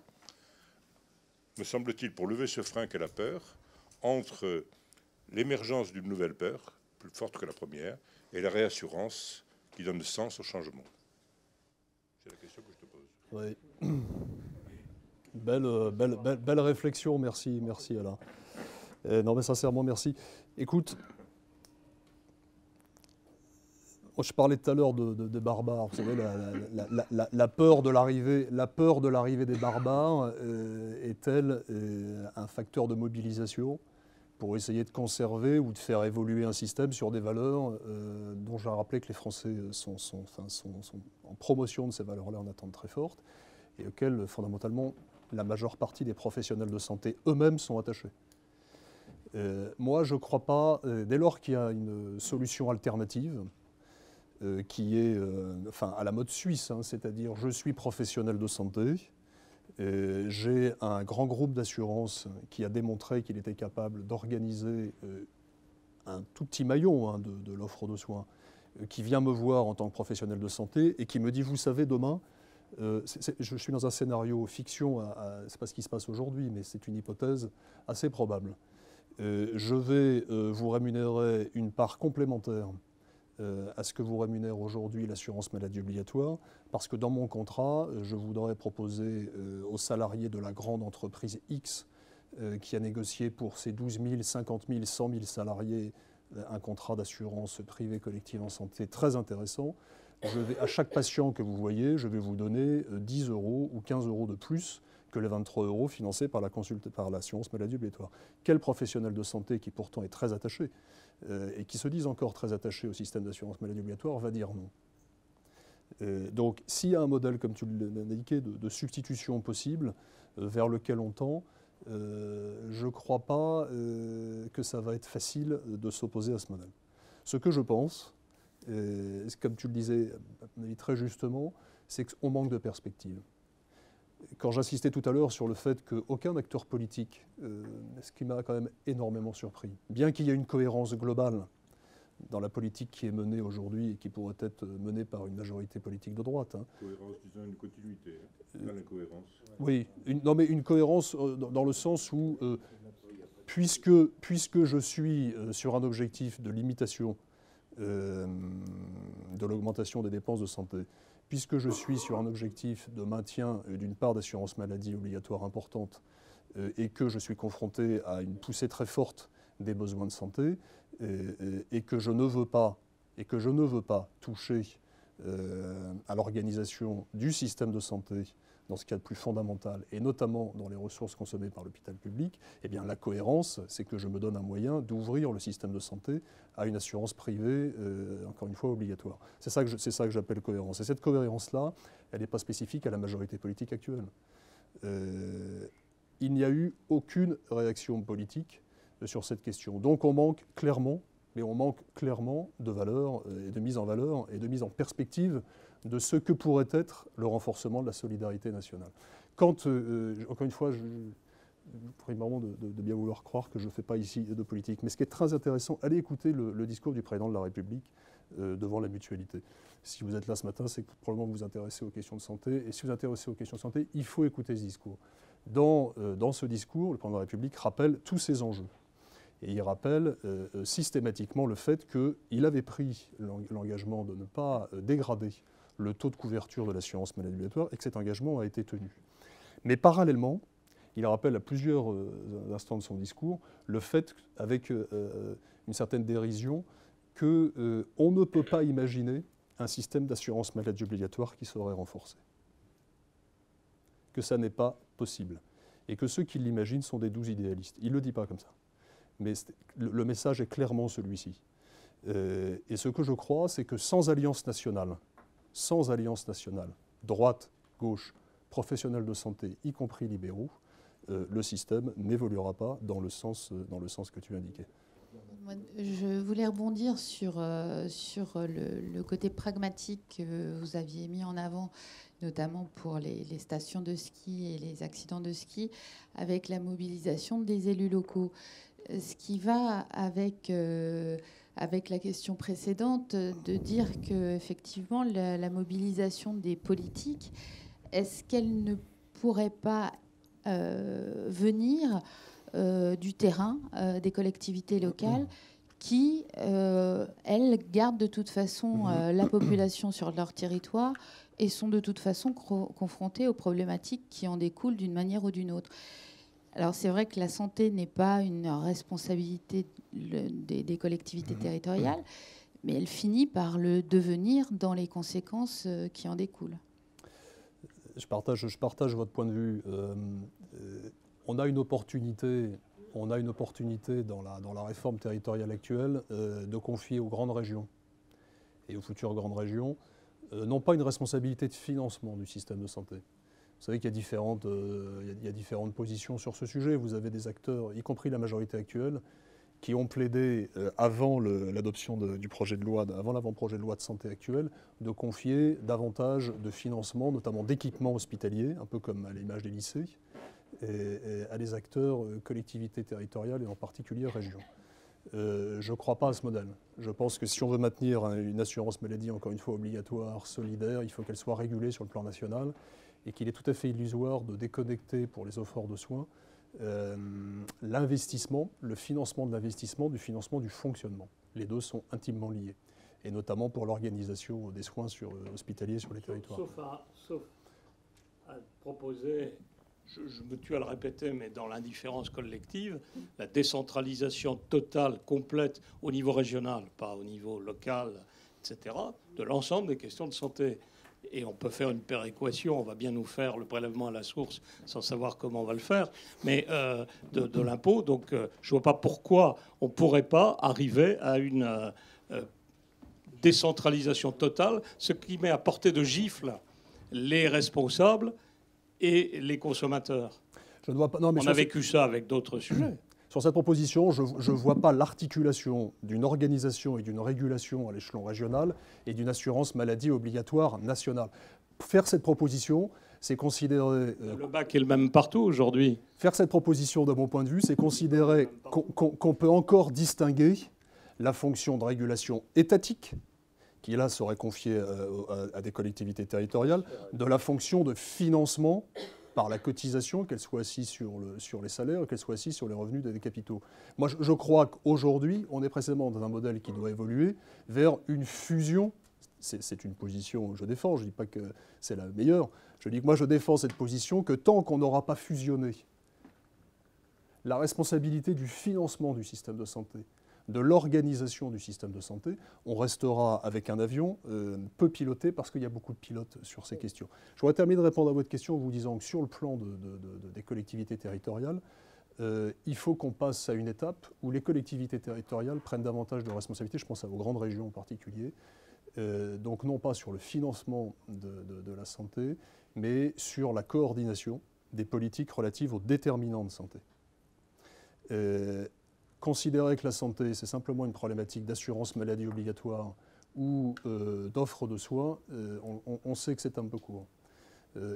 S5: me semble-t-il, pour lever ce frein qu'est la peur, entre l'émergence d'une nouvelle peur, plus forte que la première, et la réassurance qui donne sens au changement? C'est la question que je te pose.
S2: Oui. Belle réflexion, merci Alain. Non, mais sincèrement, merci. Écoute, moi, je parlais tout à l'heure de barbares. Vous savez, la peur de l'arrivée des barbares est-elle un facteur de mobilisation pour essayer de conserver ou de faire évoluer un système sur des valeurs dont j'ai rappelé que les Français sont en promotion de ces valeurs-là en attente très forte et auxquelles, fondamentalement, la majeure partie des professionnels de santé eux-mêmes sont attachés. Moi, je ne crois pas, dès lors qu'il y a une solution alternative, qui est à la mode suisse, hein, c'est-à-dire je suis professionnel de santé, j'ai un grand groupe d'assurance qui a démontré qu'il était capable d'organiser un tout petit maillon hein, de l'offre de soins, qui vient me voir en tant que professionnel de santé et qui me dit, vous savez, demain, je suis dans un scénario fiction, c'est pas ce qui se passe aujourd'hui, mais c'est une hypothèse assez probable. Je vais vous rémunérer une part complémentaire à ce que vous rémunère aujourd'hui l'assurance maladie obligatoire, parce que dans mon contrat, je voudrais proposer aux salariés de la grande entreprise X qui a négocié pour ses 12 000, 50 000, 100 000 salariés un contrat d'assurance privée collective en santé très intéressant. À chaque patient que vous voyez, je vais vous donner 10 € ou 15 € de plus que les 23 € financés par l'assurance maladie obligatoire. Quel professionnel de santé qui pourtant est très attaché et qui se disent encore très attachés au système d'assurance maladie obligatoire va dire non. Donc s'il y a un modèle, comme tu l'as indiqué, de substitution possible vers lequel on tend, je ne crois pas que ça va être facile de s'opposer à ce modèle. Ce que je pense, comme tu le disais très justement, c'est qu'on manque de perspective. Quand j'insistais tout à l'heure sur le fait qu'aucun acteur politique, ce qui m'a quand même énormément surpris, bien qu'il y ait une cohérence globale dans la politique qui est menée aujourd'hui et qui pourrait être menée par une majorité politique de droite. Hein.
S5: Cohérence, disons une continuité, hein. Pas l'incohérence.
S2: Oui, une cohérence dans le sens où, puisque je suis sur un objectif de limitation de l'augmentation des dépenses de santé, puisque je suis sur un objectif de maintien d'une part d'assurance maladie obligatoire importante et que je suis confronté à une poussée très forte des besoins de santé et que je ne veux pas toucher à l'organisation du système de santé dans ce cas plus fondamental, et notamment dans les ressources consommées par l'hôpital public, eh bien la cohérence, c'est que je me donne un moyen d'ouvrir le système de santé à une assurance privée, encore une fois, obligatoire. C'est ça que j'appelle cohérence. Et cette cohérence-là, elle n'est pas spécifique à la majorité politique actuelle. Il n'y a eu aucune réaction politique sur cette question. Donc on manque clairement, de valeur et de mise en valeur et de mise en perspective de ce que pourrait être le renforcement de la solidarité nationale. Quand, encore une fois, je vous prie vraiment de bien vouloir croire que je ne fais pas ici de politique, mais ce qui est très intéressant, allez écouter le discours du président de la République devant la mutualité. Si vous êtes là ce matin, c'est que probablement vous vous intéressez aux questions de santé, et si vous vous intéressez aux questions de santé, il faut écouter ce discours. Dans ce discours, le président de la République rappelle tous ces enjeux. Et il rappelle systématiquement le fait qu'il avait pris l'engagement de ne pas dégrader le taux de couverture de l'assurance maladie obligatoire et que cet engagement a été tenu. Mais parallèlement, il rappelle à plusieurs instants de son discours le fait, avec une certaine dérision, qu'on ne peut pas imaginer un système d'assurance maladie obligatoire qui serait renforcé. Que ça n'est pas possible. Et que ceux qui l'imaginent sont des doux idéalistes. Il ne le dit pas comme ça. Mais le message est clairement celui-ci. Et ce que je crois, c'est que sans alliance nationale, droite, gauche, professionnels de santé, y compris libéraux, le système n'évoluera pas dans le sens que tu indiquais.
S6: Je voulais rebondir sur le côté pragmatique que vous aviez mis en avant, notamment pour les stations de ski et les accidents de ski, avec la mobilisation des élus locaux. Ce qui va avec la question précédente, de dire qu'effectivement, la mobilisation des politiques, est-ce qu'elle ne pourrait pas venir du terrain, des collectivités locales, qui, elles, gardent de toute façon la population sur leur territoire et sont de toute façon confrontées aux problématiques qui en découlent d'une manière ou d'une autre. Alors c'est vrai que la santé n'est pas une responsabilité des collectivités territoriales, mais elle finit par le devenir dans les conséquences qui en découlent.
S2: Je partage votre point de vue. On a une opportunité dans la réforme territoriale actuelle de confier aux grandes régions et aux futures grandes régions non pas une responsabilité de financement du système de santé. Vous savez qu'il y a différentes positions sur ce sujet. Vous avez des acteurs, y compris la majorité actuelle, qui ont plaidé avant l'adoption du projet de loi, avant l'avant-projet de loi de santé actuel, de confier davantage de financement, notamment d'équipements hospitaliers, un peu comme à l'image des lycées, et à des acteurs collectivités territoriales et en particulier régions. Je ne crois pas à ce modèle. Je pense que si on veut maintenir une assurance maladie, encore une fois obligatoire, solidaire, il faut qu'elle soit régulée sur le plan national et qu'il est tout à fait illusoire de déconnecter pour les offres de soins l'investissement, le financement de l'investissement du financement du fonctionnement. Les deux sont intimement liés, et notamment pour l'organisation des soins hospitaliers sur les territoires.
S1: Sauf à proposer, je me tue à le répéter, mais dans l'indifférence collective, la décentralisation totale, complète, au niveau régional, pas au niveau local, etc., de l'ensemble des questions de santé. Et on peut faire une péréquation, on va bien nous faire le prélèvement à la source sans savoir comment on va le faire, mais de l'impôt. Donc je ne vois pas pourquoi on ne pourrait pas arriver à une décentralisation totale, ce qui met à portée de gifle les responsables et les consommateurs.
S2: Je ne vois pas, non, mais
S1: on a vécu ça avec d'autres sujets.
S2: Sur cette proposition, je ne vois pas l'articulation d'une organisation et d'une régulation à l'échelon régional et d'une assurance maladie obligatoire nationale. Faire cette proposition, c'est considérer...
S1: le bac est le même partout aujourd'hui.
S2: Faire cette proposition, de mon point de vue, c'est considérer qu'on peut encore distinguer la fonction de régulation étatique, qui là serait confiée à des collectivités territoriales, de la fonction de financement par la cotisation, qu'elle soit assise sur les salaires, qu'elle soit assise sur les revenus des capitaux. Moi, je crois qu'aujourd'hui, on est précisément dans un modèle qui doit évoluer vers une fusion. C'est une position que je défends, je ne dis pas que c'est la meilleure. Je dis que moi, je défends cette position que tant qu'on n'aura pas fusionné la responsabilité du financement du système de santé, de l'organisation du système de santé, on restera avec un avion peu piloté parce qu'il y a beaucoup de pilotes sur ces questions. Je voudrais terminer de répondre à votre question en vous disant que sur le plan des collectivités territoriales, il faut qu'on passe à une étape où les collectivités territoriales prennent davantage de responsabilités, je pense aux grandes régions en particulier, donc non pas sur le financement de la santé, mais sur la coordination des politiques relatives aux déterminants de santé. Considérer que la santé, c'est simplement une problématique d'assurance maladie obligatoire ou d'offre de soins, on sait que c'est un peu court.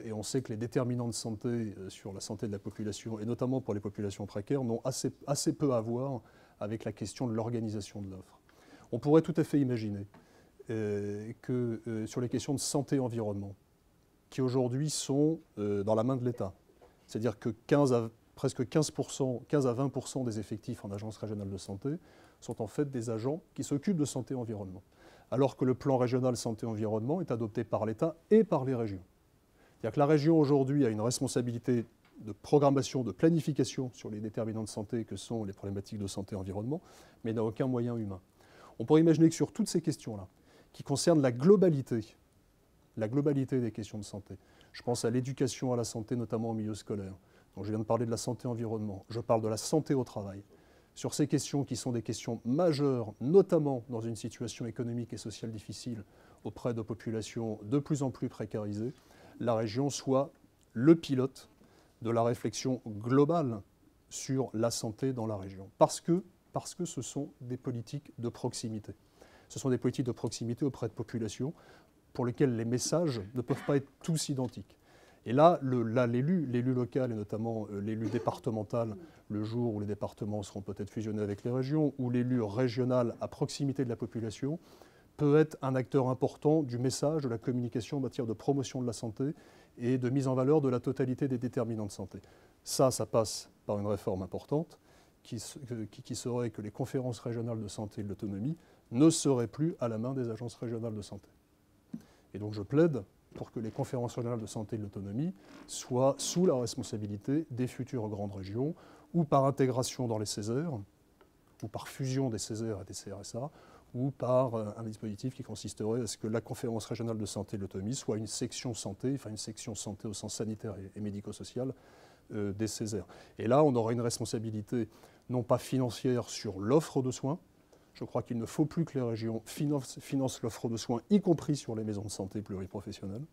S2: Et on sait que les déterminants de santé sur la santé de la population, et notamment pour les populations précaires, n'ont assez peu à voir avec la question de l'organisation de l'offre. On pourrait tout à fait imaginer que sur les questions de santé-environnement, qui aujourd'hui sont dans la main de l'État, c'est-à-dire que presque 15 à 20% des effectifs en agence régionale de santé sont en fait des agents qui s'occupent de santé-environnement, alors que le plan régional santé-environnement est adopté par l'État et par les régions. C'est-à-dire que la région aujourd'hui a une responsabilité de programmation, de planification sur les déterminants de santé que sont les problématiques de santé-environnement, mais n'a aucun moyen humain. On pourrait imaginer que sur toutes ces questions-là, qui concernent la globalité des questions de santé, je pense à l'éducation à la santé, notamment en milieu scolaire, donc je viens de parler de la santé-environnement, je parle de la santé au travail. Sur ces questions qui sont des questions majeures, notamment dans une situation économique et sociale difficile auprès de populations de plus en plus précarisées, la région soit le pilote de la réflexion globale sur la santé dans la région. Parce que ce sont des politiques de proximité. Ce sont des politiques de proximité auprès de populations pour lesquelles les messages ne peuvent pas être tous identiques. Et là, l'élu local, et notamment l'élu départemental, le jour où les départements seront peut-être fusionnés avec les régions, ou l'élu régional à proximité de la population, peut être un acteur important du message, de la communication en matière de promotion de la santé et de mise en valeur de la totalité des déterminants de santé. Ça passe par une réforme importante qui serait que les conférences régionales de santé et de l'autonomie ne seraient plus à la main des agences régionales de santé. Et donc je plaide pour que les conférences régionales de santé et de l'autonomie soient sous la responsabilité des futures grandes régions, ou par intégration dans les CESER, ou par fusion des CESER et des CRSA, ou par un dispositif qui consisterait à ce que la conférence régionale de santé et de l'autonomie soit une section santé, enfin une section santé au sens sanitaire et médico-social des CESER. Et là, on aura une responsabilité non pas financière sur l'offre de soins. Je crois qu'il ne faut plus que les régions financent l'offre de soins, y compris sur les maisons de santé pluriprofessionnelles.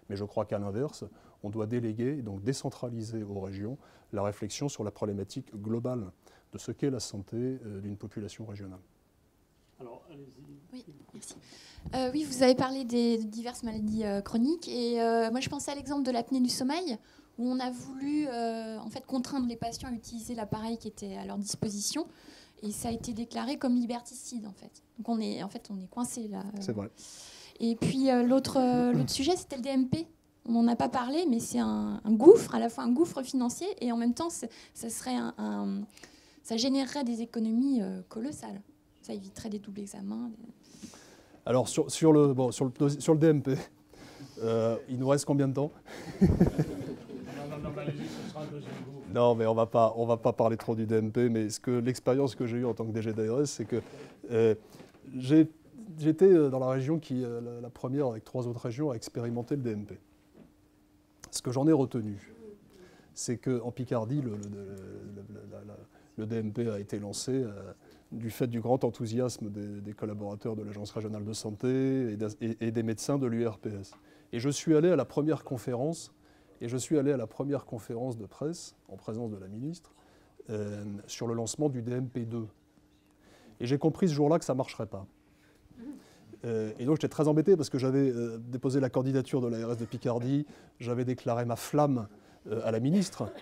S2: Mais je crois qu'à l'inverse, on doit déléguer et donc décentraliser aux régions la réflexion sur la problématique globale de ce qu'est la santé d'une population régionale.
S1: Alors, allez-y.
S7: Oui, merci. Oui, vous avez parlé des diverses maladies chroniques et moi je pensais à l'exemple de l'apnée du sommeil où on a voulu en fait contraindre les patients à utiliser l'appareil qui était à leur disposition et ça a été déclaré comme liberticide en fait. Donc on est coincé là.
S2: C'est vrai.
S7: Et puis l'autre sujet c'était le DMP. On n'en a pas parlé, mais c'est un gouffre, à la fois un gouffre financier et en même temps ça générerait des économies colossales. Ça éviterait des doubles examens.
S2: Alors, sur le DMP, il nous reste combien de temps?
S1: Non, allez-y, ce sera un deuxième groupe.
S2: Non, mais on va pas parler trop du DMP, mais l'expérience que j'ai eue en tant que DG d'ARS, c'est que j'étais dans la région qui est la première, avec 3 autres régions, à expérimenter le DMP. Ce que j'en ai retenu, c'est qu'en Picardie, le DMP a été lancé du fait du grand enthousiasme des collaborateurs de l'Agence régionale de santé et des médecins de l'URPS. Et je suis allé à la première conférence, de presse, en présence de la ministre, sur le lancement du DMP2. Et j'ai compris ce jour-là que ça ne marcherait pas. Et donc j'étais très embêté parce que j'avais déposé la candidature de l'ARS de Picardie, j'avais déclaré ma flamme à la ministre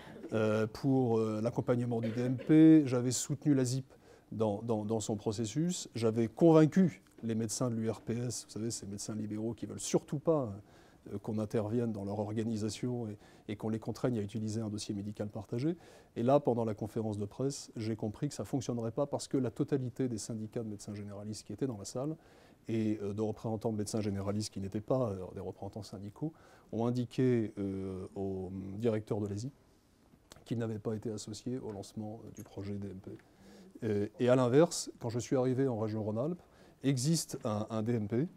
S2: pour l'accompagnement du DMP, j'avais soutenu la ZIP dans son processus, j'avais convaincu les médecins de l'URPS, vous savez, ces médecins libéraux qui ne veulent surtout pas qu'on intervienne dans leur organisation et qu'on les contraigne à utiliser un dossier médical partagé. Et là, pendant la conférence de presse, j'ai compris que ça ne fonctionnerait pas parce que la totalité des syndicats de médecins généralistes qui étaient dans la salle et de représentants de médecins généralistes qui n'étaient pas des représentants syndicaux ont indiqué au directeur de l'ESI qu'ils n'avaient pas été associés au lancement du projet DMP. Et à l'inverse, quand je suis arrivé en région Rhône-Alpes, existe un DMP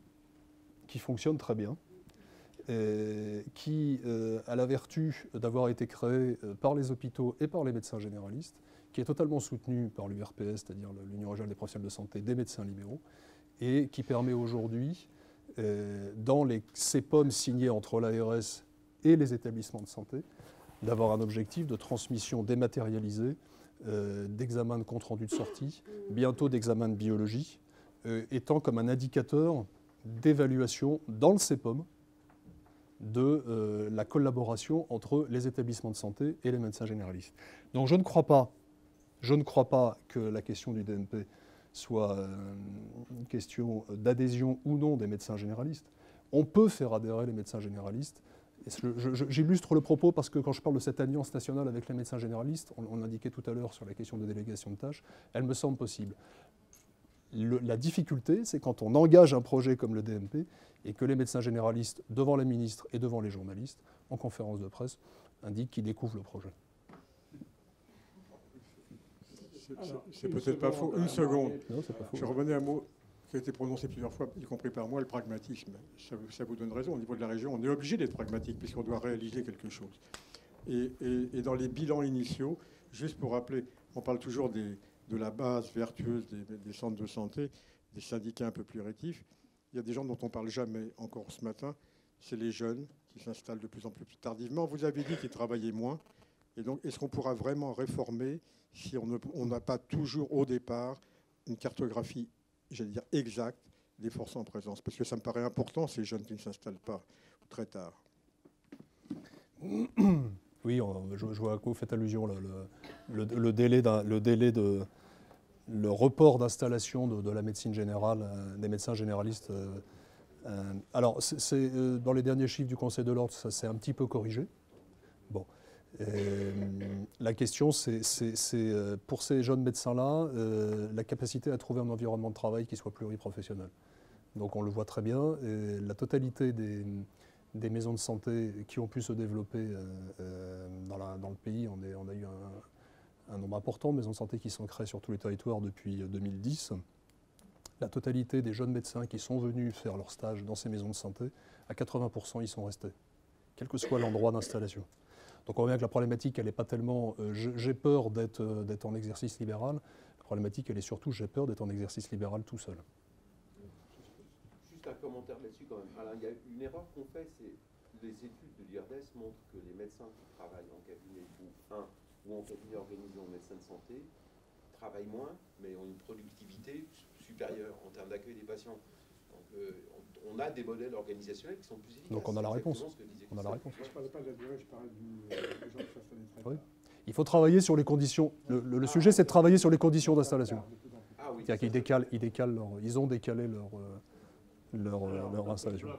S2: qui fonctionne très bien, qui a la vertu d'avoir été créé par les hôpitaux et par les médecins généralistes, qui est totalement soutenu par l'URPS, c'est-à-dire l'Union régionale des professionnels de santé des médecins libéraux, et qui permet aujourd'hui, dans les CEPOM signés entre l'ARS et les établissements de santé, d'avoir un objectif de transmission dématérialisée, d'examen de compte-rendu de sortie, bientôt d'examen de biologie, étant comme un indicateur d'évaluation dans le CEPOM de la collaboration entre les établissements de santé et les médecins généralistes. Donc je ne crois pas que la question du DMP soit une question d'adhésion ou non des médecins généralistes. On peut faire adhérer les médecins généralistes. J'illustre le propos parce que quand je parle de cette alliance nationale avec les médecins généralistes, on l'indiquait tout à l'heure sur la question de délégation de tâches, elle me semble possible. La difficulté, c'est quand on engage un projet comme le DMP et que les médecins généralistes, devant la ministre et devant les journalistes, en conférence de presse, indiquent qu'ils découvrent le projet.
S4: C'est peut-être pas faux. Une seconde.
S2: Non, c'est pas faux.
S4: Je revenais à un mot qui a été prononcé plusieurs fois, y compris par moi, le pragmatisme. Ça vous donne raison. Au niveau de la région, on est obligé d'être pragmatique puisqu'on doit réaliser quelque chose. Et dans les bilans initiaux, juste pour rappeler, on parle toujours de la base vertueuse des centres de santé, des syndicats un peu plus rétifs. Il y a des gens dont on ne parle jamais encore ce matin, c'est les jeunes qui s'installent de plus en plus tardivement. Vous avez dit qu'ils travaillaient moins. Et donc, est-ce qu'on pourra vraiment réformer si on n'a pas toujours au départ une cartographie, j'allais dire, exacte des forces en présence? Parce que ça me paraît important, ces jeunes qui ne s'installent pas très tard.
S2: Oui, je vois à quoi vous faites allusion. Le report d'installation de la médecine générale, des médecins généralistes. Alors, dans les derniers chiffres du Conseil de l'Ordre, ça s'est un petit peu corrigé. Bon. La question, c'est pour ces jeunes médecins-là, la capacité à trouver un environnement de travail qui soit pluriprofessionnel. Donc on le voit très bien. Et la totalité des maisons de santé qui ont pu se développer dans le pays, on a eu un nombre important de maisons de santé qui sont créées sur tous les territoires depuis 2010. La totalité des jeunes médecins qui sont venus faire leur stage dans ces maisons de santé, à 80%, ils sont restés, quel que soit l'endroit d'installation. Donc on voit bien que la problématique, elle n'est pas tellement j'ai peur d'être en exercice libéral. La problématique, elle est surtout j'ai peur d'être en exercice libéral tout seul.
S3: Juste un commentaire là-dessus quand même. Alors, il y a une erreur qu'on fait, c'est les études de l'IRDES montrent que les médecins qui travaillent en cabinet ou en cabinet organisé en médecine de santé travaillent moins, mais ont une productivité supérieure en termes d'accueil des patients. Donc, on a des modèles organisationnels qui sont plus efficaces.
S2: Donc on a la réponse. On a la réponse.
S4: Je ne parlais pas de la durée, je parlais des gens qui s'installent très
S2: oui. Il faut travailler sur les conditions. Le sujet, c'est de travailler sur les conditions d'installation.
S3: Ah oui.
S2: C'est-à-dire qu'ils ont décalé leur installation.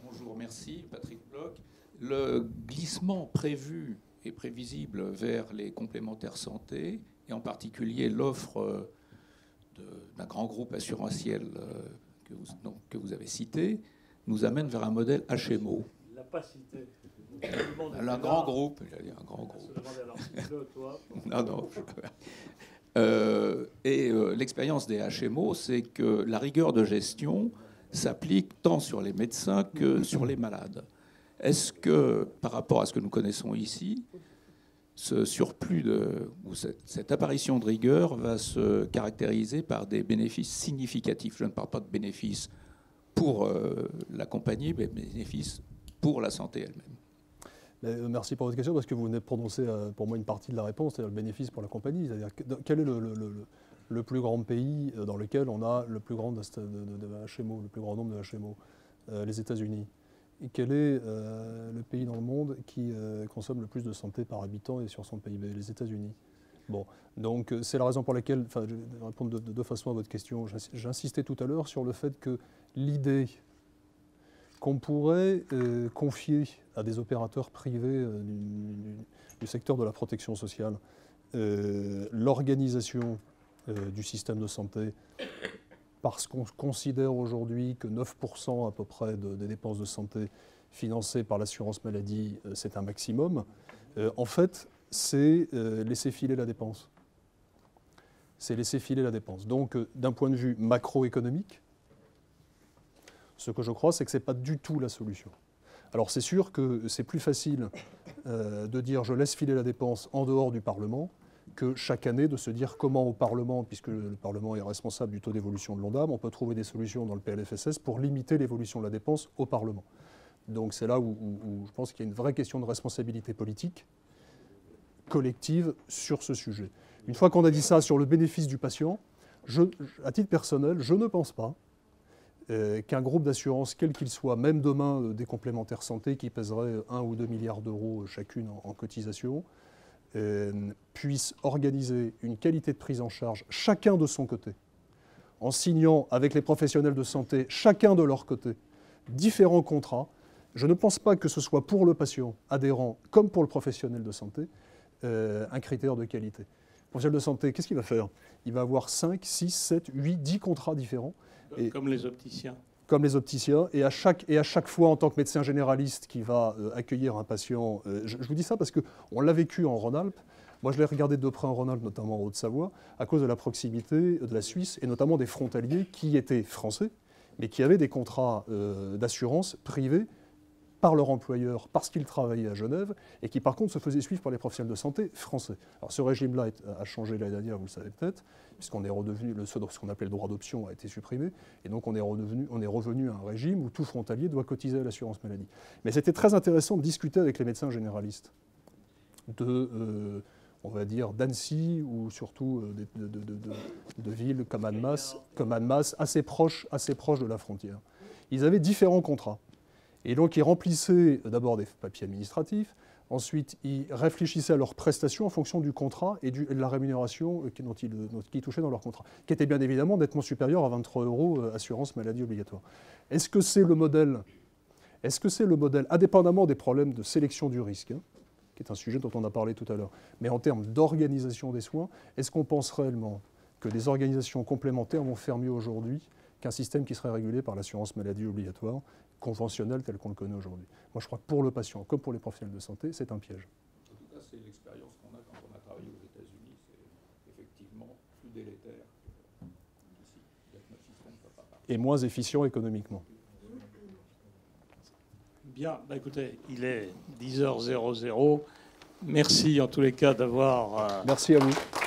S8: Bonjour, merci. Patrick Bloch. Le glissement prévu et prévisible vers les complémentaires santé, et en particulier l'offre d'un grand groupe assurantiel que vous avez cité, nous amène vers un modèle HMO.
S1: Il l'a pas cité.
S8: Un grand groupe, j'allais dire un grand groupe. Non. L'expérience des HMO, c'est que la rigueur de gestion s'applique tant sur les médecins que sur les malades. Est-ce que, par rapport à ce que nous connaissons ici, ce surplus ou cette apparition de rigueur va se caractériser par des bénéfices significatifs? Je ne parle pas de bénéfices pour la compagnie, mais bénéfices pour la santé elle-même.
S2: Merci pour votre question, parce que vous venez de prononcer pour moi une partie de la réponse, c'est-à-dire le bénéfice pour la compagnie. C'est-à-dire quel est le plus grand pays dans lequel on a le plus grand de HMO, le plus grand nombre de HMO? Les États-Unis. Et quel est le pays dans le monde qui consomme le plus de santé par habitant et sur son PIB? Les États-Unis. Bon, donc c'est la raison pour laquelle, je vais répondre de deux façons à votre question. J'insistais tout à l'heure sur le fait que l'idée qu'on pourrait confier à des opérateurs privés du secteur de la protection sociale l'organisation du système de santé, parce qu'on considère aujourd'hui que 9% à peu près des dépenses de santé financées par l'assurance maladie, c'est un maximum. En fait, c'est laisser filer la dépense. C'est laisser filer la dépense. Donc, d'un point de vue macroéconomique, ce que je crois, c'est que ce n'est pas du tout la solution. Alors, c'est sûr que c'est plus facile de dire je laisse filer la dépense en dehors du Parlement que chaque année de se dire comment au Parlement, puisque le Parlement est responsable du taux d'évolution de l'ONDAM, on peut trouver des solutions dans le PLFSS pour limiter l'évolution de la dépense au Parlement. Donc c'est là où je pense qu'il y a une vraie question de responsabilité politique collective sur ce sujet. Une fois qu'on a dit ça sur le bénéfice du patient, à titre personnel, je ne pense pas qu'un groupe d'assurance, quel qu'il soit, même demain des complémentaires santé qui pèseraient 1 ou 2 milliards d'euros chacune en cotisation, puisse organiser une qualité de prise en charge, chacun de son côté, en signant avec les professionnels de santé, chacun de leur côté, différents contrats. Je ne pense pas que ce soit pour le patient adhérent comme pour le professionnel de santé un critère de qualité. Le professionnel de santé, qu'est-ce qu'il va faire? Il va avoir 5, 6, 7, 8, 10 contrats différents.
S1: Comme les opticiens.
S2: Comme les opticiens, et à chaque fois, en tant que médecin généraliste qui va accueillir un patient, je vous dis ça parce qu'on l'a vécu en Rhône-Alpes. Moi, je l'ai regardé de près en Rhône-Alpes, notamment en Haute-Savoie, à cause de la proximité de la Suisse, et notamment des frontaliers qui étaient français, mais qui avaient des contrats d'assurance privés par leur employeur parce qu'ils travaillaient à Genève, et qui par contre se faisaient suivre par les professionnels de santé français. Alors ce régime-là a changé l'année dernière, vous le savez peut-être, puisqu'on est redevenu, ce qu'on appelait le droit d'option a été supprimé, et donc on est revenu à un régime où tout frontalier doit cotiser à l'assurance maladie. Mais c'était très intéressant de discuter avec les médecins généralistes on va dire, d'Annecy ou surtout de villes comme Annemasse, assez proches de la frontière. Ils avaient différents contrats. Et donc, ils remplissaient d'abord des papiers administratifs, ensuite, ils réfléchissaient à leurs prestations en fonction du contrat et de la rémunération qu'ils touchaient dans leur contrat, qui était bien évidemment nettement supérieure à 23 € assurance maladie obligatoire. Est-ce que c'est le modèle, indépendamment des problèmes de sélection du risque, qui est un sujet dont on a parlé tout à l'heure, mais en termes d'organisation des soins, est-ce qu'on pense réellement que des organisations complémentaires vont faire mieux aujourd'hui qu'un système qui serait régulé par l'assurance maladie obligatoire, conventionnelle tel qu'on le connaît aujourd'hui. Moi, je crois que pour le patient, comme pour les professionnels de santé, c'est un piège.
S8: En tout cas, c'est l'expérience qu'on a quand on a travaillé aux États-Unis. C'est effectivement plus délétère qu'ici. Notre système ne peut pas parler.
S2: Et moins efficient économiquement.
S1: Bien, bah écoutez, il est 10h00. Merci en tous les cas d'avoir...
S2: Merci à vous.